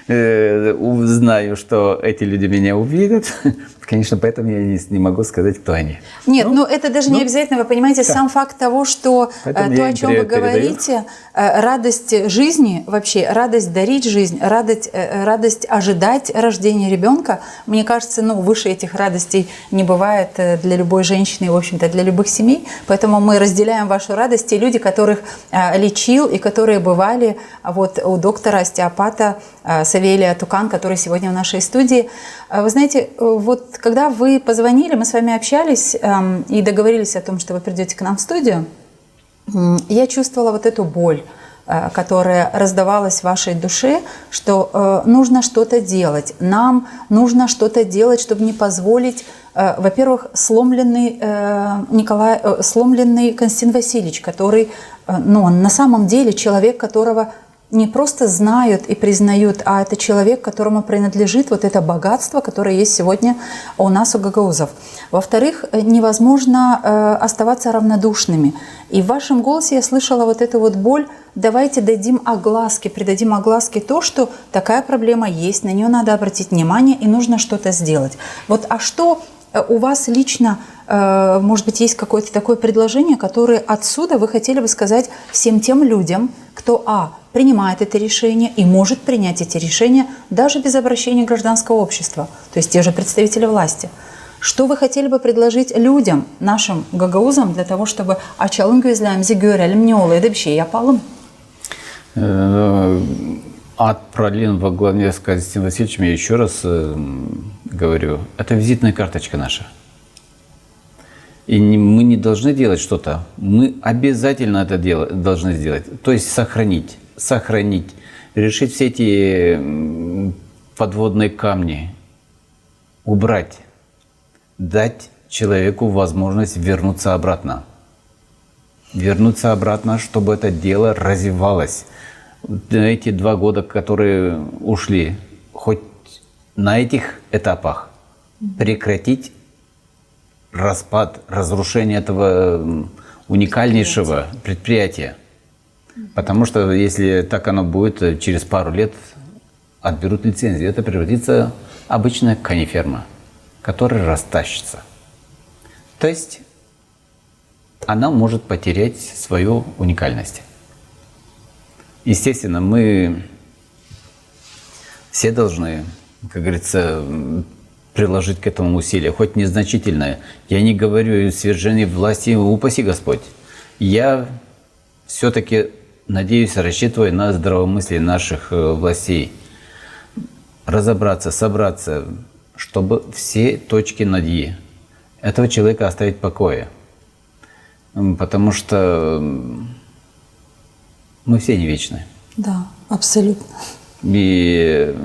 знаю, что эти люди меня увидят. Конечно, поэтому я не могу сказать, кто они. Нет, ну это даже не обязательно, вы понимаете, сам факт того, что то, о чем вы говорите, радость жизни, вообще радость дарить жизнь, радость ожидать рождения ребенка, мне кажется, выше этих радостей не бывает для любой женщины и, в общем-то, для любых семей. Поэтому мы разделяем вашу радость. Те люди, которых лечил и которые бывали вот у доктора-остеопата Савелия Тукан, который сегодня в нашей студии. Вы знаете, вот когда вы позвонили, мы с вами общались и договорились о том, что вы придете к нам в студию, я чувствовала вот эту боль, которая раздавалась в вашей душе, что нужно что-то делать. Нам нужно что-то делать, чтобы не позволить Во-первых, сломленный Константин Васильевич, который, он на самом деле человек, которого не просто знают и признают, а это человек, которому принадлежит вот это богатство, которое есть сегодня у нас, у гагаузов. Во-вторых, невозможно оставаться равнодушными. И в вашем голосе я слышала вот эту вот боль. Давайте придадим огласке то, что такая проблема есть, на нее надо обратить внимание и нужно что-то сделать. Вот, а что у вас лично, может быть, есть какое-то такое предложение, которое отсюда вы хотели бы сказать всем тем людям, кто, принимает это решение и может принять эти решения даже без обращения гражданского общества, то есть те же представители власти. Что вы хотели бы предложить людям, нашим гагаузам, для того, чтобы açalım gözlerimizi görelim ne oluyor da bir şey yapalım? От Пролин во главе с Константином Васильевичем, я еще раз говорю, это визитная карточка наша. И мы не должны делать что-то, мы обязательно это должны сделать. То есть сохранить, решить все эти подводные камни, убрать, дать человеку возможность вернуться обратно. Вернуться обратно, чтобы это дело развивалось. Эти 2 года, которые ушли, хоть на этих этапах прекратить распад, разрушение этого уникальнейшего предприятия. Потому что если так оно будет, через пару лет отберут лицензию. Это превратится в обычная кониферма, которая растащится. То есть она может потерять свою уникальность. Естественно, мы все должны, как говорится, приложить к этому усилия, хоть незначительное. Я не говорю о свержении власти, упаси Господь. Я все-таки надеюсь, рассчитываю на здравомыслие наших властей. Разобраться, собраться, чтобы все точки над «и» этого человека оставить в покое. Потому что мы все не вечны. Да, абсолютно. И,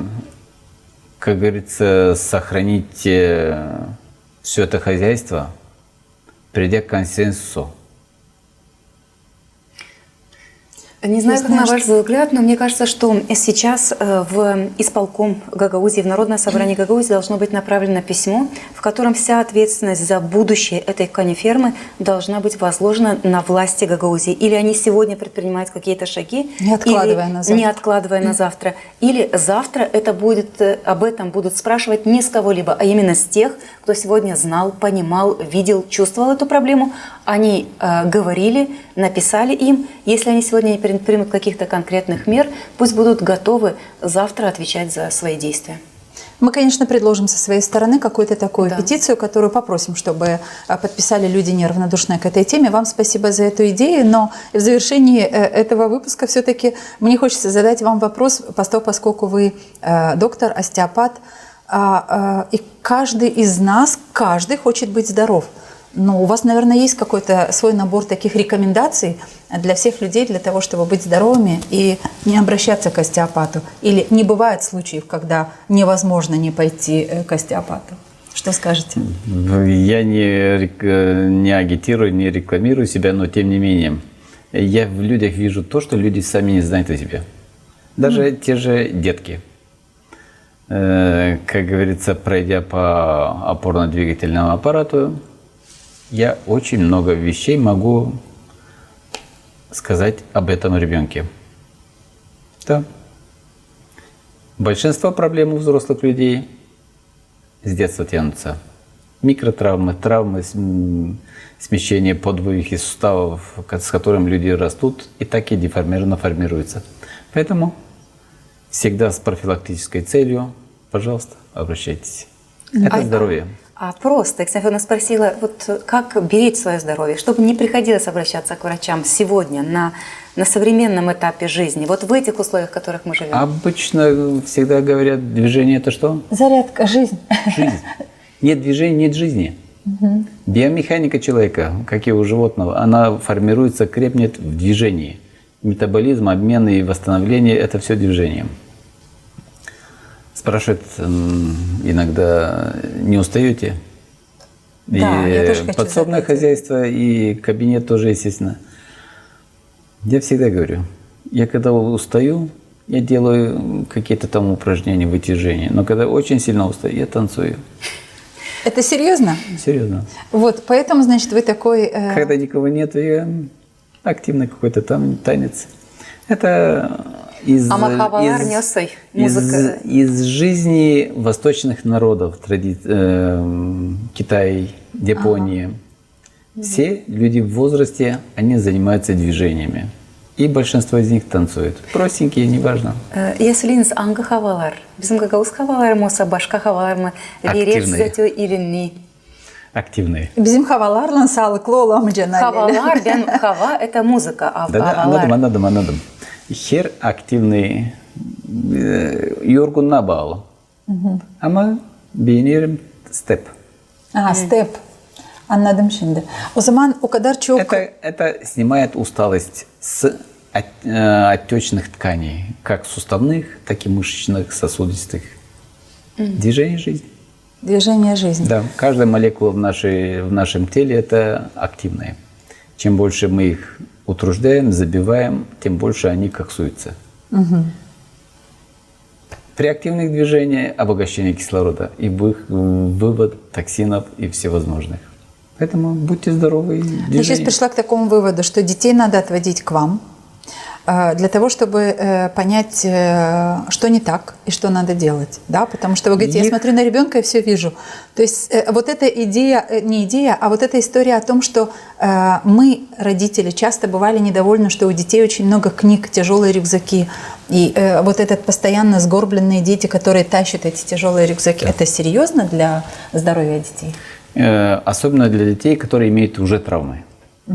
как говорится, сохранить все это хозяйство, придя к консенсусу. Не знаю, как на ваш взгляд, но мне кажется, что сейчас в исполком Гагаузии, в Народное собрание Гагаузии должно быть направлено письмо, в котором вся ответственность за будущее этой конифермы должна быть возложена на власти Гагаузии. Или они сегодня предпринимают какие-то шаги, не откладывая на завтра. Или завтра об этом будут спрашивать не с кого-либо, а именно с тех, кто сегодня знал, понимал, видел, чувствовал эту проблему. Они говорили, написали им. Если они сегодня не примут каких-то конкретных мер, пусть будут готовы завтра отвечать за свои действия. Мы, конечно, предложим со своей стороны какую-то такую петицию, которую попросим, чтобы подписали люди, неравнодушные к этой теме. Вам спасибо за эту идею, но в завершении этого выпуска все-таки мне хочется задать вам вопрос, поскольку вы доктор, остеопат, и каждый из нас, каждый хочет быть здоров. Но у вас, наверное, есть какой-то свой набор таких рекомендаций для всех людей, для того, чтобы быть здоровыми и не обращаться к остеопату? Или не бывает случаев, когда невозможно не пойти к остеопату? Что скажете? Я не агитирую, не рекламирую себя, но тем не менее, я в людях вижу то, что люди сами не знают о себе. Даже те же детки. Как говорится, пройдя по опорно-двигательному аппарату, я очень много вещей могу сказать об этом ребенке. Да. Большинство проблем у взрослых людей с детства тянутся. Микротравмы, травмы, смещение подвывих суставов, с которым люди растут и так и деформированно формируются. Поэтому всегда с профилактической целью, пожалуйста, обращайтесь. Это здоровье. А просто, Ксения спросила, как беречь свое здоровье, чтобы не приходилось обращаться к врачам сегодня на современном этапе жизни, в этих условиях, в которых мы живем? Обычно всегда говорят, движение – это что? Зарядка, жизнь. Жизнь. Нет движения – нет жизни. Биомеханика человека, как и у животного, она формируется, крепнет в движении. Метаболизм, обмен и восстановление – это все движение. Спрашивают иногда, не устаете? Да, я тоже хочу подсобное задать. хозяйство, и кабинет тоже, естественно. Я всегда говорю, я когда устаю, я делаю какие-то там упражнения, вытяжения. Но когда очень сильно устаю, я танцую. Это серьезно? Серьезно. Вот, поэтому, значит, вы такой... Когда никого нет, я активный какой-то там танец. Это из, Амахавалар нёсой, музыка. из жизни восточных народов, Китай, Япония. Все люди в возрасте, они занимаются движениями. И большинство из них танцует. Простенькие, неважно. Ясылинс анга хавалар. Bizim gagavuz хавалар моса башка хавалар мы верец Активные. зәтү иренни. Активные. Bizim havalarla sağlıklı olamıcana. Хавалар, бен хава это музыка, а Да-да, хавалар. anladım. Her активный yorgun bağlı. Ama beğenirim step. Ага, степ. Anladım şimdi. O zaman o kadar çok... Это снимает усталость с отечных тканей, как суставных, так и мышечных, сосудистых. Движение жизни. Движение жизни. Да, каждая молекула в нашем теле – это активная. Чем больше мы их утруждаем, забиваем, тем больше они коксуются. При активных движениях обогащение кислорода и вывод токсинов и всевозможных. Поэтому будьте здоровы. Я сейчас пришла к такому выводу, что детей надо отводить к вам, для того, чтобы понять, что не так и что надо делать. Да? Потому что вы говорите, я смотрю на ребенка и все вижу. То есть вот эта идея, не идея, а вот эта история о том, что мы, родители, часто бывали недовольны, что у детей очень много книг, тяжелые рюкзаки. И вот этот постоянно сгорбленные дети, которые тащат эти тяжелые рюкзаки, это серьезно для здоровья детей? Особенно для детей, которые имеют уже травмы.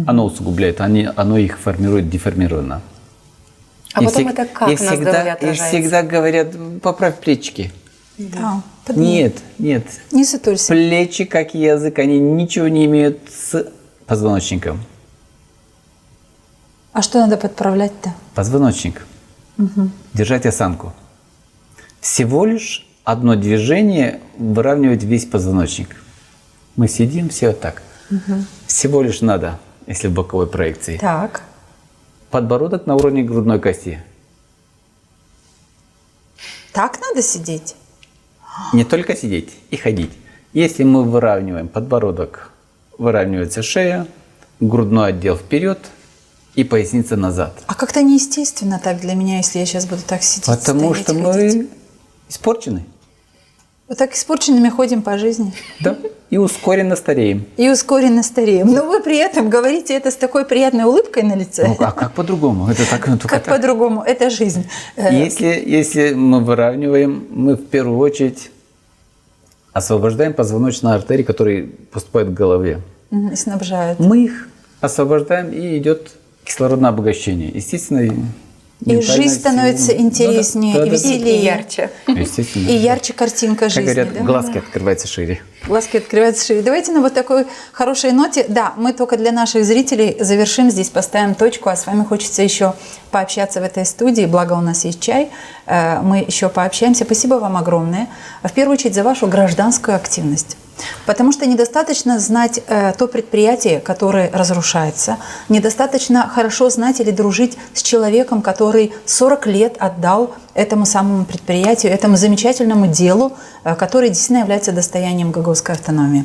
Оно усугубляет, оно их формирует деформированно. А потом это как на здоровье И отражается? всегда говорят, поправь плечики. Да. Нет. Не сутулься. Плечи, как язык, они ничего не имеют с позвоночником. А что надо подправлять-то? Позвоночник. Держать осанку. Всего лишь одно движение выравнивает весь позвоночник. Мы сидим все вот так. Всего лишь надо, если в боковой проекции. Так. Подбородок на уровне грудной кости. Так надо сидеть? Не только сидеть и ходить. Если мы выравниваем подбородок, выравнивается шея, грудной отдел вперед и поясница назад. А как-то неестественно так для меня, если я сейчас буду так сидеть. Потому стоять, что ходить. мы испорчены. Вот так испорченными ходим по жизни. Да. И ускоренно стареем. И ускоренно стареем. Но вы при этом говорите это с такой приятной улыбкой на лице. Ну, а как по-другому? Это так, только Как так. по-другому? Это жизнь. Если мы выравниваем, мы в первую очередь освобождаем позвоночные артерии, которые поступают к голове. И снабжают. Мы их освобождаем, и идет кислородное обогащение. Естественно, И жизнь становится интереснее, и И веселее. ярче. Естественно. И ярче картинка Как жизни. говорят, да? глазки открываются шире. Глазки открываются шире. Давайте на вот такой хорошей ноте. Да, мы только для наших зрителей завершим здесь, поставим точку, а с вами хочется еще пообщаться в этой студии. Благо у нас есть чай. Мы еще пообщаемся. Спасибо вам огромное. В первую очередь за вашу гражданскую активность. Потому что недостаточно знать то предприятие, которое разрушается, недостаточно хорошо знать или дружить с человеком, который 40 лет отдал этому самому предприятию, этому замечательному делу, который действительно является достоянием гагаузской автономии.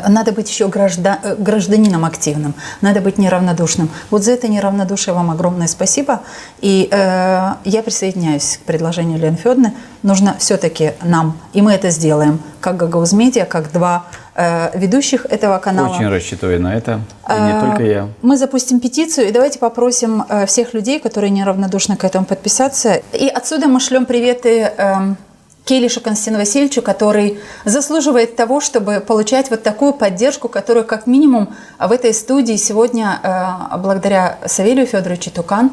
Надо быть еще гражданином активным, надо быть неравнодушным. Вот за это неравнодушие вам огромное спасибо. И я присоединяюсь к предложению Лены Федоровны. Нужно все-таки нам, и мы это сделаем, как Гагауз Медиа, как два ведущих этого канала. Очень рассчитываю на это. И не только я. Мы запустим петицию, и давайте попросим всех людей, которые неравнодушны к этому, подписаться. И отсюда мы шлем приветы Келишу Константину Васильевичу, который заслуживает того, чтобы получать вот такую поддержку, которую как минимум в этой студии сегодня, благодаря Савелию Федоровичу Тукан,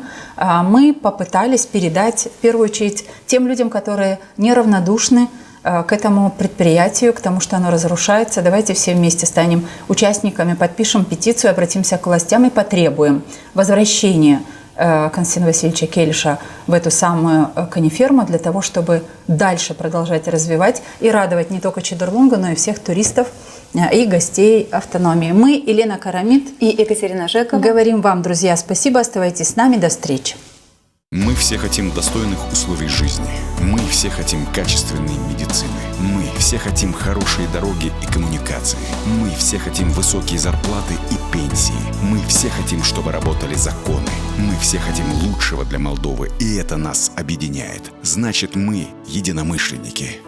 мы попытались передать в первую очередь тем людям, которые неравнодушны к этому предприятию, к тому, что оно разрушается. Давайте все вместе станем участниками, подпишем петицию, обратимся к властям и потребуем возвращения Константина Васильевича Келиша в эту самую кониферму для того, чтобы дальше продолжать развивать и радовать не только Чедерлунга, но и всех туристов и гостей автономии. Мы, Елена Карамид и Екатерина Жекова, говорим вам, друзья, спасибо, оставайтесь с нами, до встречи. Мы все хотим достойных условий жизни. Мы все хотим качественной медицины. Мы все хотим хорошие дороги и коммуникации. Мы все хотим высокие зарплаты и пенсии. Мы все хотим, чтобы работали законы. Мы все хотим лучшего для Молдовы, и это нас объединяет. Значит, мы единомышленники.